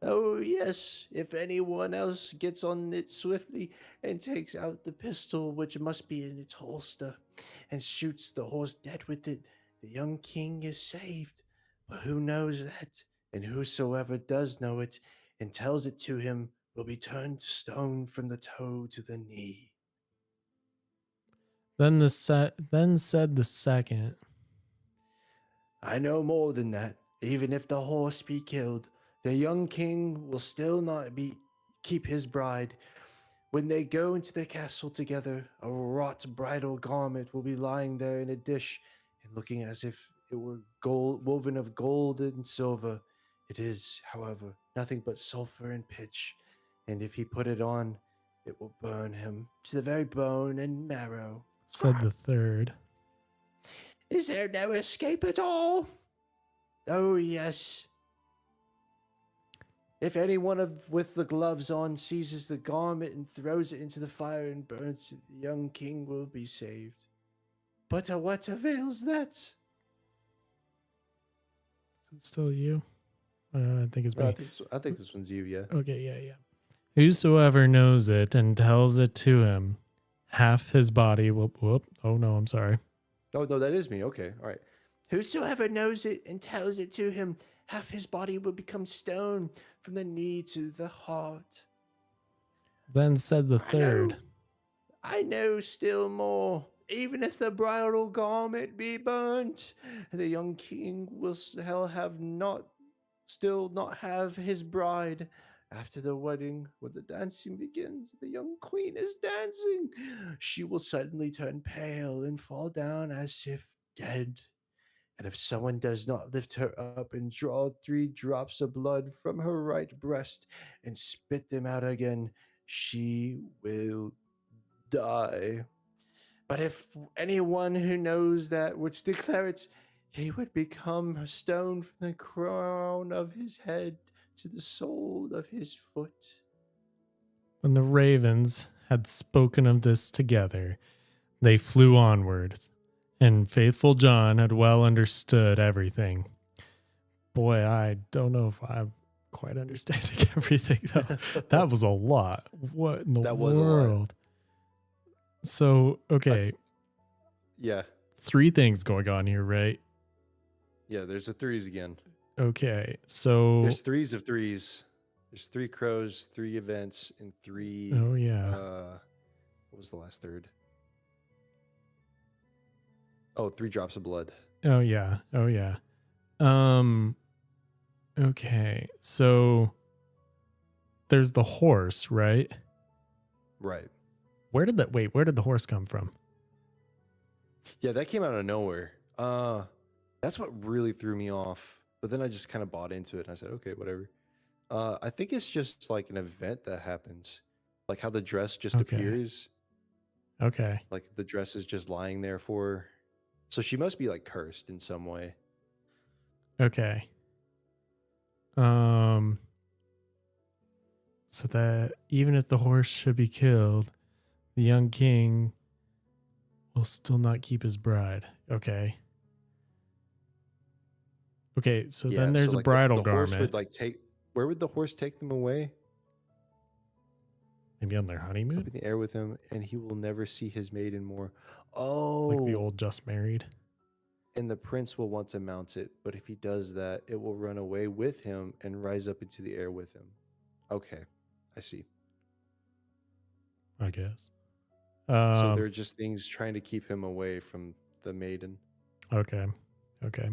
Oh, yes, if anyone else gets on it swiftly and takes out the pistol which must be in its holster and shoots the horse dead with it, the young king is saved. But who knows that? And whosoever does know it and tells it to him will be turned to stone from the toe to the knee. Then said the second. I know more than that. Even if the horse be killed, the young king will still not keep his bride. When they go into the castle together, a wrought bridal garment will be lying there in a dish and looking as if it were gold, woven of gold and silver. It is, however, nothing but sulfur and pitch, and if he put it on, it will burn him to the very bone and marrow. Said the third. Is there no escape at all? Oh, yes. If any one with the gloves on seizes the garment and throws it into the fire and burns it, the young king will be saved. But what avails that? Is it still you? I think it's me. I think this one's you, yeah. Okay, yeah. Whosoever knows it and tells it to him, half his body will... Oh, no, I'm sorry. Oh, no, that is me. Okay, all right. Whosoever knows it and tells it to him, half his body will become stone from the knee to the heart. Then said the third. I know still more. Even if the bridal garment be burnt, the young king will still not have his bride. After the wedding, when the dancing begins, the young queen is dancing. She will suddenly turn pale and fall down as if dead. And if someone does not lift her up and draw 3 drops of blood from her right breast and spit them out again, she will die. But if anyone who knows that which declare it, he would become a stone from the crown of his head to the sole of his foot. When the ravens had spoken of this together, they flew onward, and faithful John had well understood everything. Boy, I don't know if I'm quite understanding everything, though. That was a lot. What in the world? So, okay. Yeah. 3 things going on here, right? Yeah, there's the 3s again. Okay, so... There's 3s of 3s. There's 3 crows, 3 events, and 3... Oh, yeah. What was the last third? Oh, 3 drops of blood. Oh, yeah. Okay, so... There's the horse, right? Right. Where did the horse come from? Yeah, that came out of nowhere. That's what really threw me off. But then I just kind of bought into it and I said, okay, whatever. I think it's just like an event that happens, like how the dress just Okay. appears, Okay. like the dress is just lying there for her. So she must be like cursed in some way. Okay. So that even if the horse should be killed, the young king will still not keep his bride. Okay. Okay, so then Yeah. there's So a like bridal the horse would garment. like where would the horse take them away? Maybe on their Up honeymoon? in the air with him, and he will never see his maiden more. Like the Oh, old just married. and the prince will want to mount it, but if he does that, it will run away with him and rise up into the air with him. Okay, I see. I guess. So they're just things trying to keep him away from the maiden. Okay. Okay.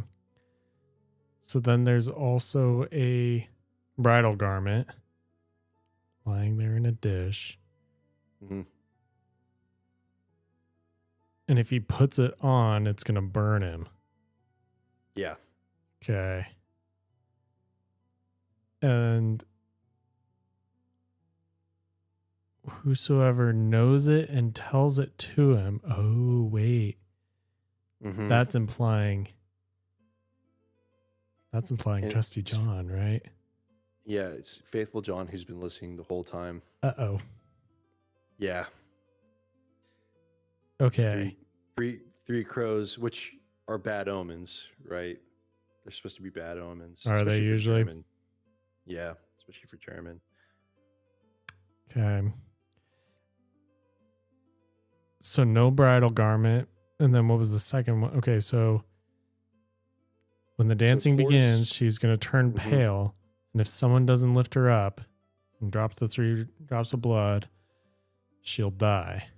So then there's also a bridal garment lying there in a dish. Hmm. And if he puts it on, it's going to burn him. Yeah. Okay. And whosoever knows it and tells it to him. Oh, wait. Hmm. That's implying And Trusty John, right? yeah, it's Faithful John who's been listening the whole time. Uh-oh. Yeah. It's Okay. three crows, which are bad omens, right? They're supposed to be bad omens. Are they especially for usually? German. Yeah, especially for German. Okay. So no bridal garment. And then what was the second one? Okay, so when the dancing begins, she's going to turn Mhm. pale. And if someone doesn't lift her up and drop the 3 drops of blood, she'll die.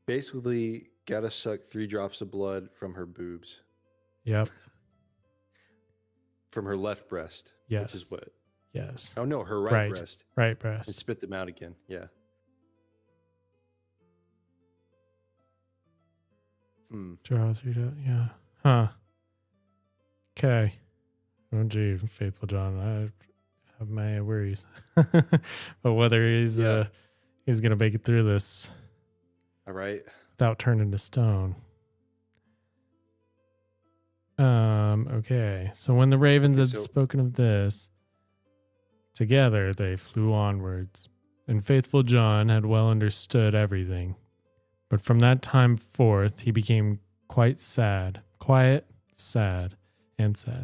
Basically, gotta suck 3 drops of blood from her boobs, Yep. from her left breast, Yes. which is what? Yes. Oh no, her right Right. breast, Right and breast. spit them out again. Yeah. Draw 3 yeah. Huh. Okay. Oh gee, Faithful John. I have my worries. But whether he's gonna make it through this All right. without turning to stone. Okay. So when the ravens had spoken of this, together they flew onwards, and Faithful John had well understood everything. But from that time forth he became quiet, sad,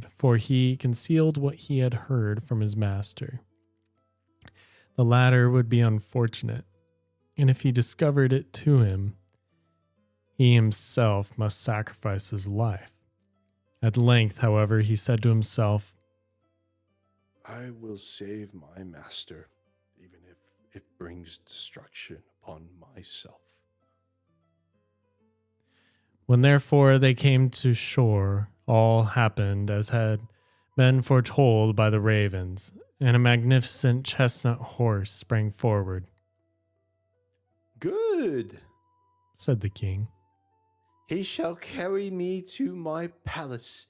for he concealed what he had heard from his master. The latter would be unfortunate, and if he discovered it to him, he himself must sacrifice his life. At length, however, he said to himself, I will save my master, even if it brings destruction upon myself. When therefore they came to shore, all happened as had been foretold by the ravens, and a magnificent chestnut horse sprang forward. Good. Said the king, He shall carry me to my palace.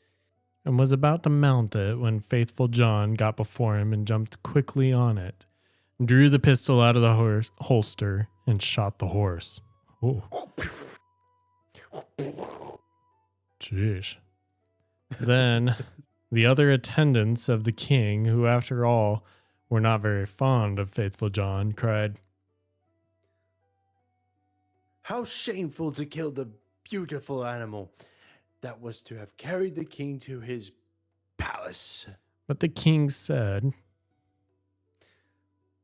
and was about to mount it when Faithful John got before him and jumped quickly on it, drew the pistol out of the holster, and shot the horse. Oh, jeez. Then the other attendants of the king, who after all were not very fond of Faithful John, cried, How shameful to kill the beautiful animal that was to have carried the king to his palace. But the king said,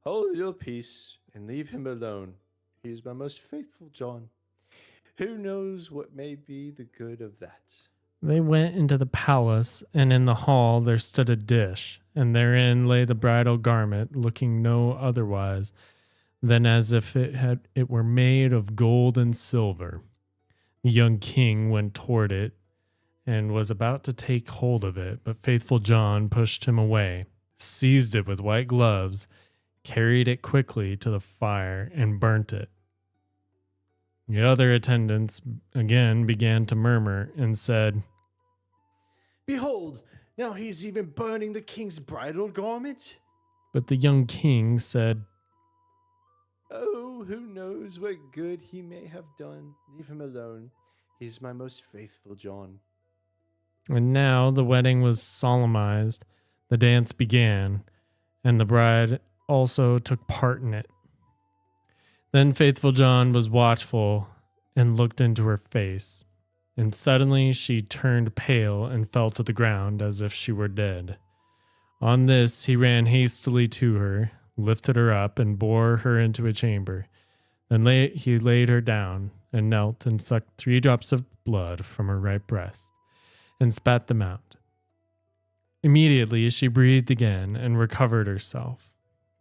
Hold your peace and leave him alone. He is my most faithful John. Who knows what may be the good of that? They went into the palace, and in the hall there stood a dish, and therein lay the bridal garment, looking no otherwise than as if it were made of gold and silver. The young king went toward it and was about to take hold of it, but Faithful John pushed him away, seized it with white gloves, carried it quickly to the fire, and burnt it. The other attendants again began to murmur and said, Behold, now he's even burning the king's bridal garment. But the young king said, Oh, who knows what good he may have done? Leave him alone. He's my most faithful John. and now the wedding was solemnized, the dance began, and the bride also took part in it. Then faithful John was watchful and looked into her face, and suddenly she turned pale and fell to the ground as if she were dead. On this he ran hastily to her, lifted her up, and bore her into a chamber. Then he laid her down, and knelt and sucked 3 drops of blood from her right breast, and spat them out. Immediately she breathed again and recovered herself.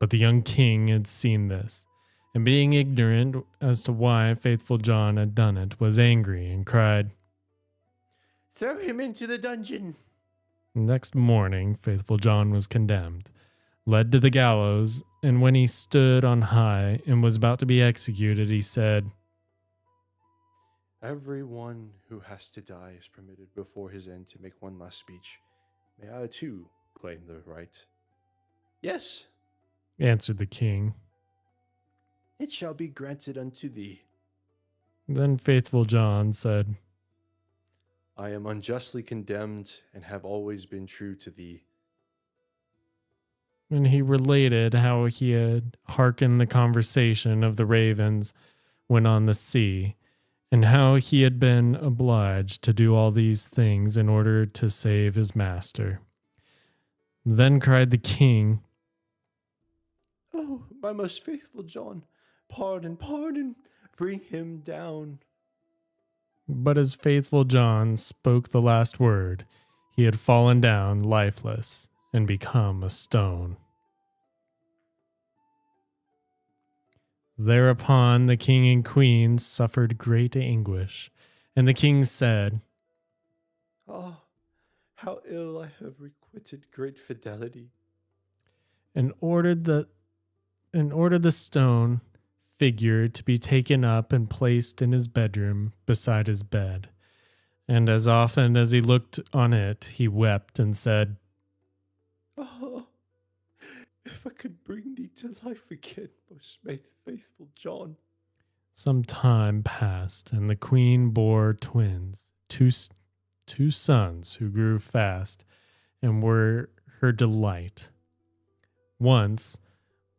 But the young king had seen this, and being ignorant as to why faithful John had done it, was angry and cried, Throw him into the dungeon. Next morning, faithful John was condemned, led to the gallows, and when he stood on high and was about to be executed, he said, Everyone who has to die is permitted before his end to make one last speech. May I too claim the right? Yes, answered the king. it shall be granted unto thee. Then faithful John said, I am unjustly condemned and have always been true to thee. and he related how he had hearkened the conversation of the ravens when on the sea, and how he had been obliged to do all these things in order to save his master. Then cried the king, Oh, my most faithful John, pardon, pardon, bring him down. but as faithful John spoke the last word, he had fallen down lifeless and become a stone. Thereupon the king and queen suffered great anguish, and the king said, Ah, how ill I have requited great fidelity. and ordered the stone figure to be taken up and placed in his bedroom beside his bed. And as often as he looked on it, he wept and said, Ah, if I could bring thee to life again, most faithful John. Some time passed, and the queen bore twins, two sons who grew fast and were her delight. Once,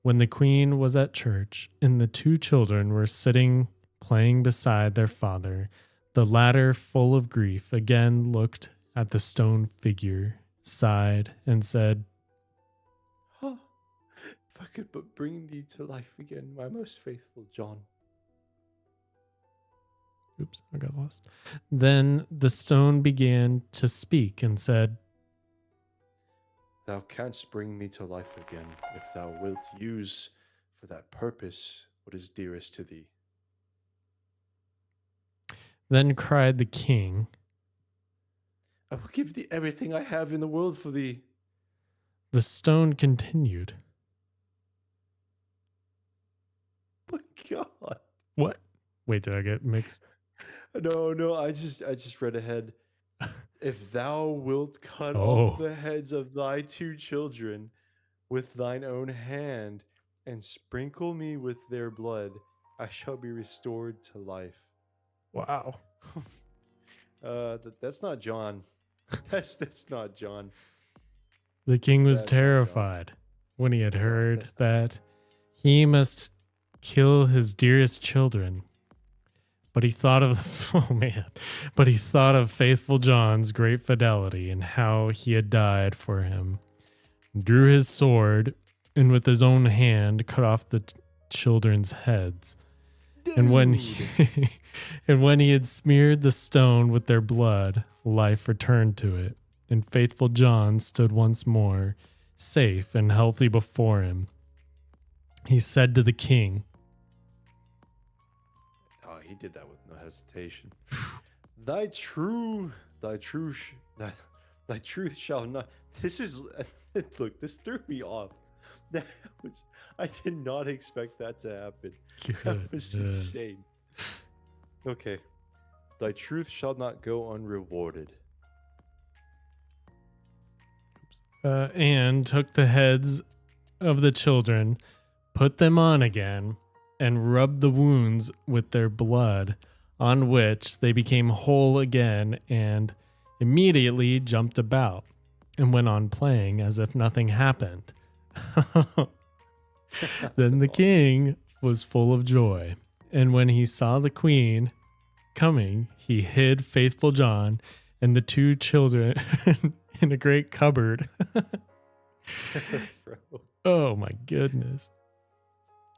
when the queen was at church and the 2 children were sitting playing beside their father, the latter, full of grief, again looked at the stone figure, sighed, and said, Ah, if I could but bring thee to life again, my most faithful John. Oops, I got lost. Then the stone began to speak and said, Thou canst bring me to life again, if thou wilt use for that purpose what is dearest to thee. Then cried the king, I will give thee everything I have in the world for thee. The stone continued, But God. What? Wait, did I get mixed? No, I just read ahead. If thou wilt cut Oh. off the heads of thy 2 children with thine own hand and sprinkle me with their blood, I shall be restored to life. Wow. That's not John. That's not John. The king was That's not John. terrified when he had heard that's that he must kill his dearest children. But he thought of But he thought of faithful John's great fidelity and how he had died for him. Drew his sword and with his own hand cut off the children's heads. And when he had smeared the stone with their blood, life returned to it, and faithful John stood once more, safe and healthy before him. He said to the king, Oh, he did that with no hesitation. Thy truth shall not. This is look. This threw me off. I did not expect that to happen. That was insane. Okay, thy truth shall not go unrewarded. and took the heads of the children, put them on again, and rubbed the wounds with their blood, on which they became whole again and immediately jumped about and went on playing as if nothing happened. Then the king was full of joy, and when he saw the queen coming, he hid faithful John and the two children in a great cupboard. Oh my goodness.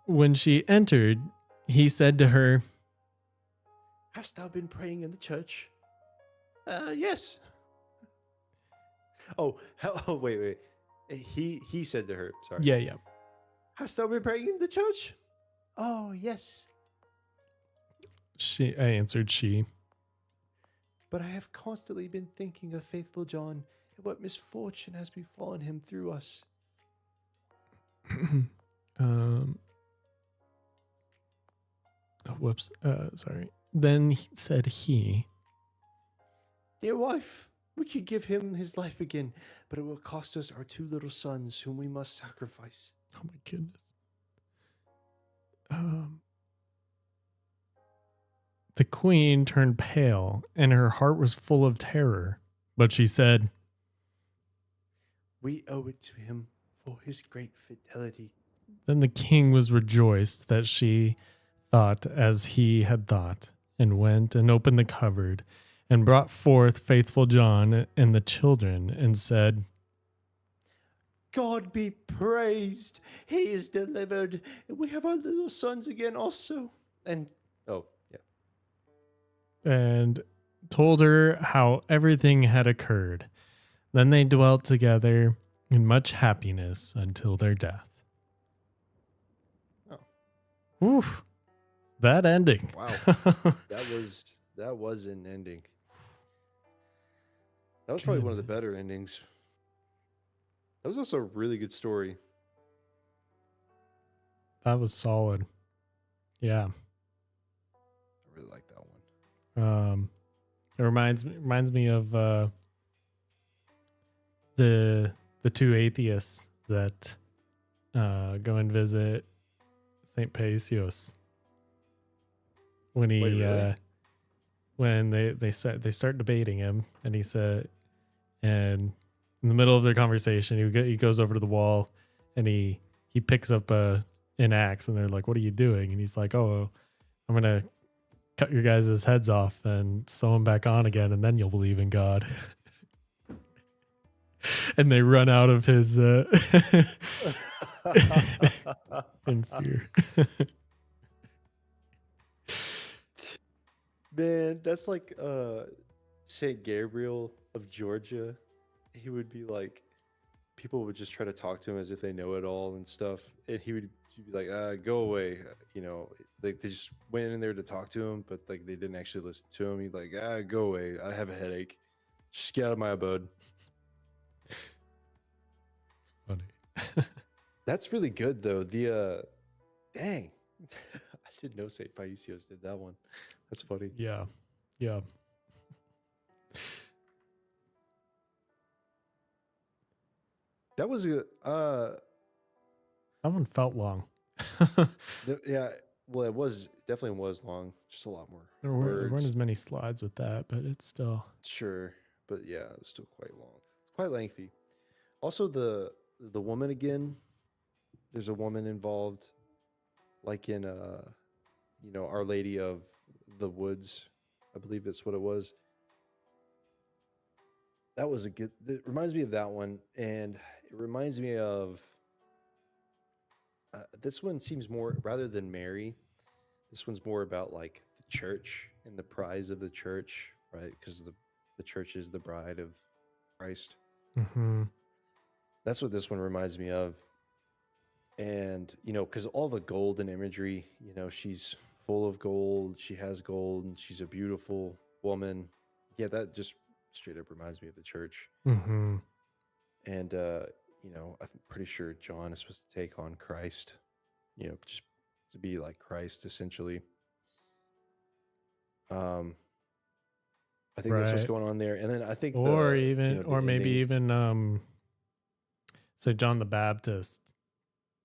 When she entered, he said to her, "Hast thou been praying in the church?" Yes. Oh, wait. He said to her, sorry. Yeah. "Hast thou been praying in the church?" "Oh, yes." I answered she. "But I have constantly been thinking of faithful John and what misfortune has befallen him through us." Whoops. Sorry. Then said he, "Dear wife, we could give him his life again, but it will cost us our two little sons whom we must sacrifice." oh my goodness. The queen turned pale and her heart was full of terror, but she said, "We owe it to him for his great fidelity." Then the king was rejoiced that she thought as he had thought, and went and opened the cupboard, and brought forth faithful John and the children, and said, "God be praised. He is delivered, and we have our little sons again also." And, oh, yeah. and told her how everything had occurred. Then they dwelt together in much happiness until their death. Oh. Oof. That ending. Wow. That was an ending. That was probably one of the better endings. That was also a really good story. That was solid. Yeah. I really like that one. It reminds me of the two atheists that go and visit Saint Paisios when he Wait, really? when they start debating him, and he said, and in the middle of their conversation he goes over to the wall and he picks up an axe, and they're like, "What are you doing?" And he's like, "Oh, I'm gonna cut your guys' heads off and sew them back on again, and then you'll believe in God." And they run out of his in fear. Man, that's like Saint Gabriel of Georgia. He would be like, people would just try to talk to him as if they know it all and stuff, and he'd be like, "Go away," like they just went in there to talk to him, but like they didn't actually listen to him. He'd like, "Go away, I have a headache, just get out of my abode." It's funny. That's really good though. The dang, I didn't know Saint Paisios did that one. That's funny. Yeah. That was a That one felt long. yeah. Well, definitely was long. Just a lot more There words. weren't as many slides with that, but it's still Sure, but yeah, it's still quite long, quite lengthy. Also, the woman again. There's a woman involved, like in Our Lady of the Woods, I believe that's what it was. That was a good. It reminds me of that one, and it reminds me of this one. Seems more rather than Mary. This one's more about like the church and the prize of the church, right? Because the church is the bride of Christ. mm-hmm. That's what this one reminds me of. And, because all the golden imagery, she's full of gold, she has gold, and she's a beautiful woman. Yeah, that just straight up reminds me of the church. Mm-hmm. And, I'm pretty sure John is supposed to take on Christ, just to be like Christ, essentially. I think that's what's Right. going on there. And then I think Or even, or maybe ending, even say John the Baptist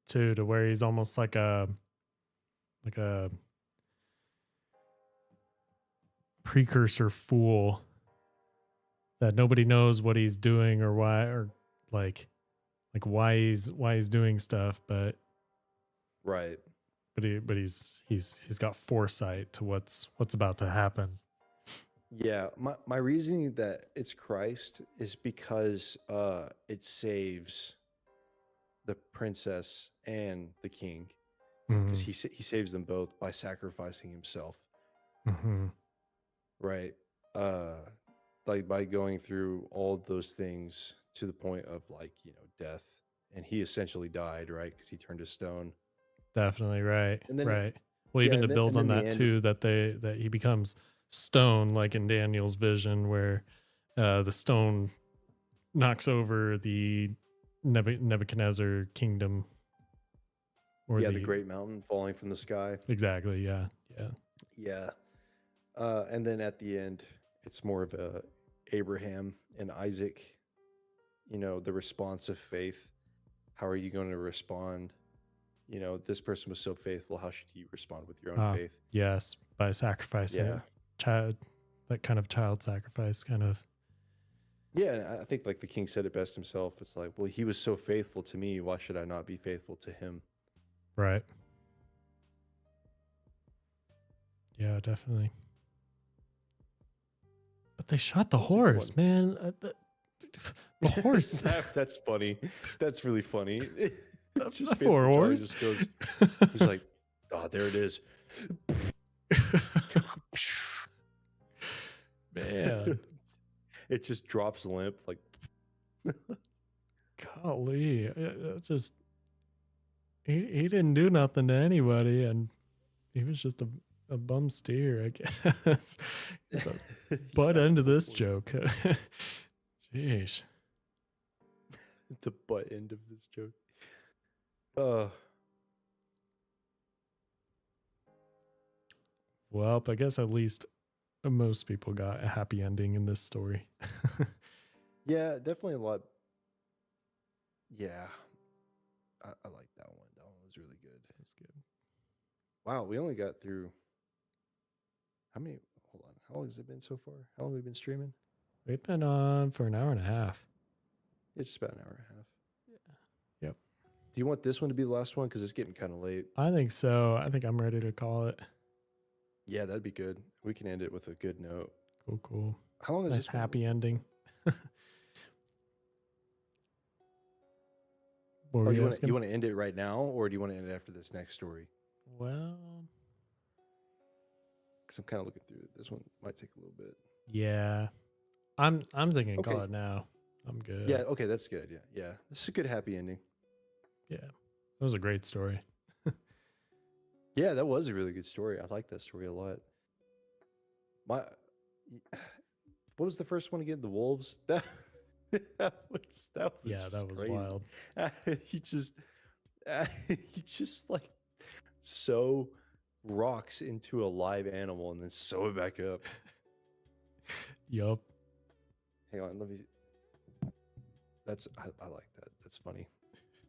too, to where he's almost like a precursor fool that nobody knows what he's doing or why, or like why he's doing stuff, but Right. he's got foresight to what's about to happen. Yeah, my reasoning that it's Christ is because it saves the princess and the king, because he saves them both by sacrificing himself, right? Like by going through all those things to the point of, like, death, and he essentially died, right? Because he turned to stone. Definitely, right. And then Right. Well, yeah, even to and build on then the that end. too, that he becomes stone, like in Daniel's vision, where the stone knocks over the Nebuchadnezzar kingdom, or Yeah, the great mountain falling from the sky. exactly, yeah, yeah, Yeah. And then at the end, it's more of a Abraham and Isaac, the response of faith. How are you going to respond? This person was so faithful. How should you respond with your own faith? yes, by sacrificing Yeah. child, that kind of child sacrifice, kind of. Yeah. And I think, like, the king said it best himself. It's like, well, he was so faithful to me. Why should I not be faithful to him? Right. Yeah, definitely. But they shot the That's a good horse, one. man. The horse. That's funny. That's really funny. The poor horse. Just goes, he's like, oh, there it is. Man, It just drops limp, like. golly, it's just he didn't do nothing to anybody, and he was just a bum steer, I guess. Butt Yeah, end of poor this horse. joke. Jeez. The butt end of this joke. Well, I guess at least most people got a happy ending in this story. Yeah, definitely a lot. Yeah, I like that one. That one was really good. That's good. Wow, we only got through. How many? Hold on. How long has it been so far? How long have we been streaming? We've been on for an hour and a half. It's just about an hour and a half. Yeah. Yep. Do you want this one to be the last one? Because it's getting kind of late. I think so. I think I'm ready to call it. Yeah, that'd be good. We can end it with a good note. Cool. How long is Nice this been? happy ending. Oh, you want to end it right now, or do you want to end it after this next story? Well, Because I'm kind of looking through it. This one might take a little bit. yeah. I'm thinking Okay. call it now. I'm good. Yeah, okay, that's good. Yeah. This is a good happy ending. Yeah. That was a great story. Yeah, that was a really good story. I like that story a lot. What was the first one again? The wolves? That was Yeah, that was crazy. wild. he just like sew rocks into a live animal and then sew it back up. Yup. Hang on, let me. I like that. That's funny.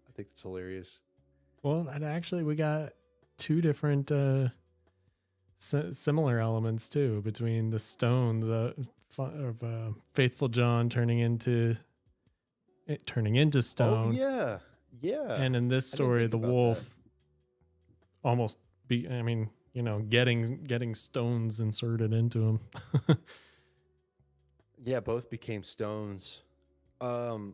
I think that's hilarious. Well, and actually, we got two different similar elements too, between the stones of faithful John turning into stone. Oh yeah. And in this story, the wolf almost getting stones inserted into him. Yeah, both became stones. And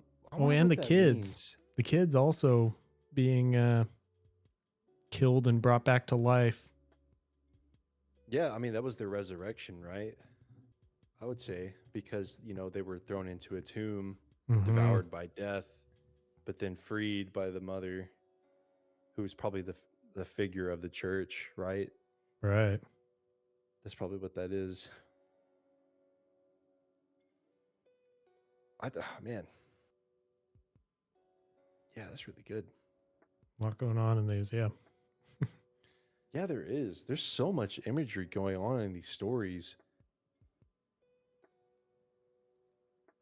the kids. Means. The kids also being killed and brought back to life. Yeah, I mean, that was their resurrection, right? I would say, because, they were thrown into a tomb, devoured by death, but then freed by the mother, who was probably the figure of the church, right? Right. That's probably what that is. Man. Yeah, that's really good. A lot going on in these, yeah. Yeah, there is. There's so much imagery going on in these stories.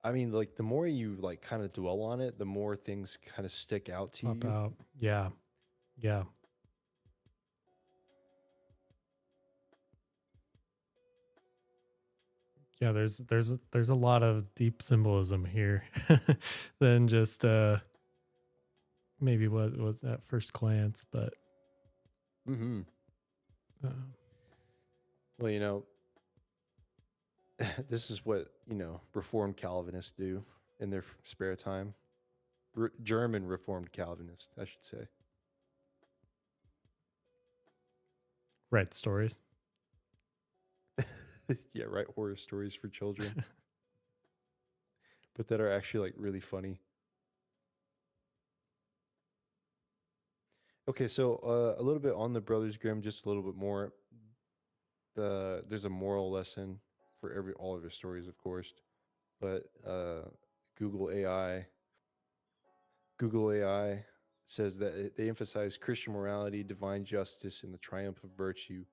I mean, like the more you like kind of dwell on it, the more things kind of stick out to Pop you. out. Yeah. Yeah. Yeah, there's a lot of deep symbolism here than just maybe what was at first glance, but Mm-hmm. uh, Well, this is what Reformed Calvinists do in their spare time. German Reformed Calvinist, I should say. write stories. Yeah, write horror stories for children, but that are actually like really funny. Okay, so a little bit on the Brothers Grimm, just a little bit more. There's a moral lesson for all of their stories, of course, but Google AI Google AI says that they emphasize Christian morality, divine justice, and the triumph of virtue,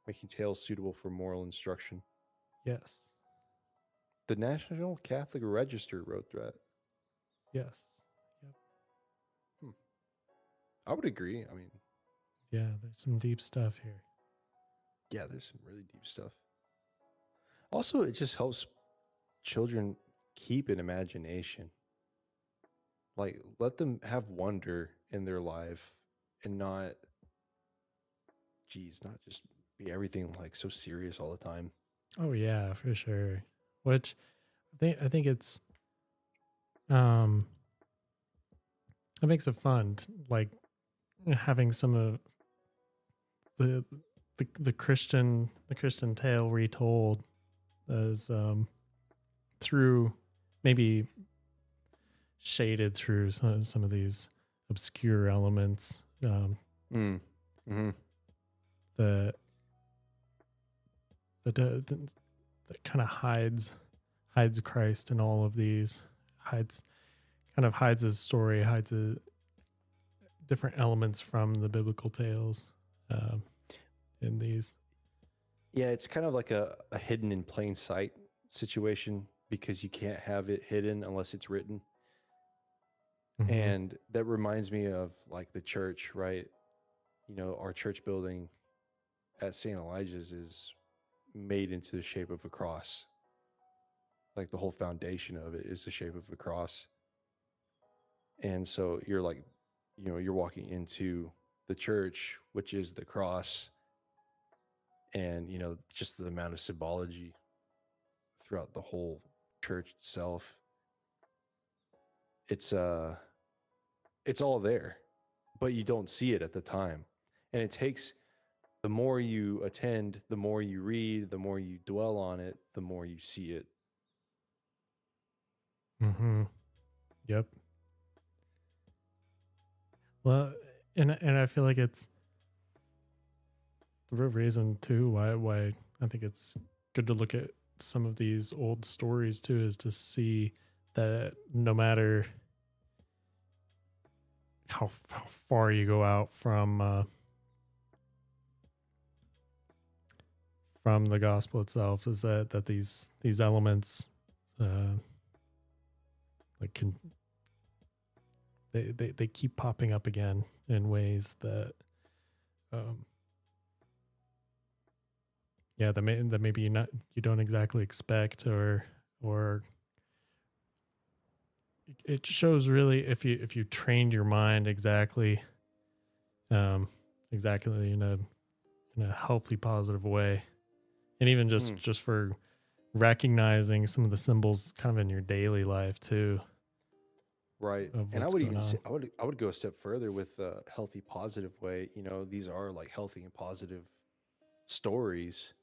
making tales suitable for moral instruction. Yes. The National Catholic Register wrote that. Yes. Yep. Hmm. I would agree. I mean, Yeah, there's some deep stuff here. yeah, there's some really deep stuff. Also, it just helps children keep an imagination. Like, let them have wonder in their life and not, not just be everything like so serious all the time. Oh yeah, for sure. Which I think it's um it makes it fun, like having some of the the Christian tale retold as through maybe shaded through some of these obscure elements Mm. Mm-hmm. that that kind of hides Christ in all of these, hides his story, hides different elements from the biblical tales in these. Yeah, it's kind of like a hidden in plain sight situation because you can't have it hidden unless it's written. Mm-hmm. And that reminds me of like the church, right? Our church building at St. Elijah's is made into the shape of a cross. Like the whole foundation of it is the shape of a cross. And so you're like, you're walking into the church, which is the cross, and just the amount of symbology throughout the whole church itself. It's all there, but you don't see it at the time. And it takes, the more you attend, the more you read, the more you dwell on it, the more you see it. Mm-hmm. Yep. Well, and I feel like it's the real reason too why I think it's good to look at some of these old stories too, is to see that no matter how far you go out from the gospel itself, is that these elements like can they keep popping up again in ways that that maybe you don't exactly expect, or it shows really if you trained your mind exactly exactly in a healthy positive way, and even Hmm. just for recognizing some of the symbols kind of in your daily life too Right. of And I what's would going even say, on. I would go a step further with a healthy, positive way. These are like healthy and positive stories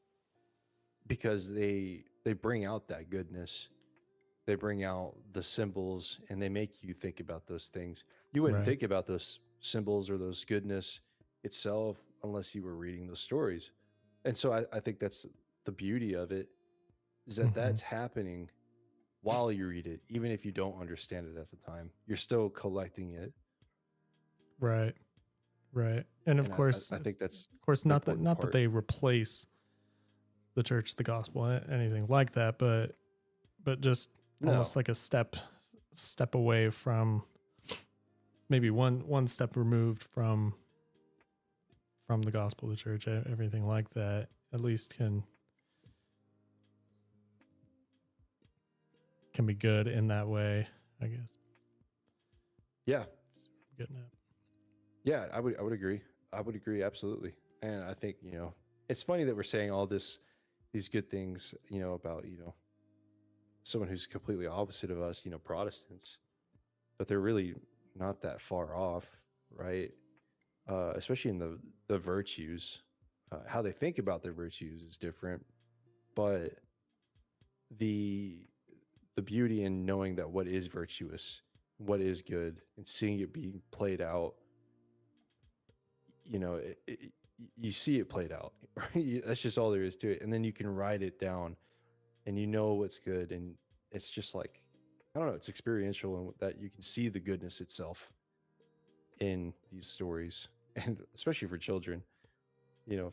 because they bring out that goodness. They bring out the symbols and they make you think about those things. You wouldn't Right. think about those symbols or those goodness itself unless you were reading those stories. And so I think that's the beauty of it, is that Mm-hmm. that's happening while you read it, even if you don't understand it at the time. You're still collecting it. Right. Right. And And I think that's of course the not that important part. they replace the church, the gospel, anything like that, but just almost No. like a step away from, maybe one step removed from the gospel, the church, everything like that, at least can be good in that way, I guess. Yeah. Getting at. Yeah, I would agree. I would agree absolutely. And I think, it's funny that we're saying all these good things, about, someone who's completely opposite of us, Protestants, but they're really not that far off, right? Especially in the virtues. How they think about their virtues is different, but the the beauty in knowing that what is virtuous, what is good, and seeing it being played out, you see it played out. Right? That's just all there is to it, and then you can write it down, and you know what's good, and it's just like, I don't know, it's experiential, and that you can see the goodness itself in these stories, and especially for children.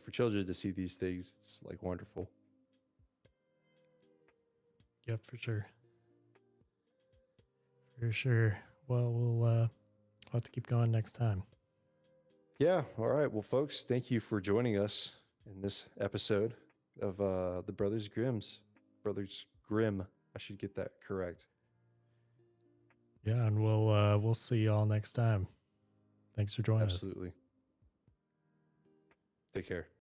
For children to see these things, it's like wonderful. Yep, for sure. For sure. Well, we'll have to keep going next time. Yeah. All right. Well, folks, thank you for joining us in this episode of the Brothers Grimm. I should get that correct. Yeah, and we'll see y'all next time. Thanks for joining us. Absolutely. Take care.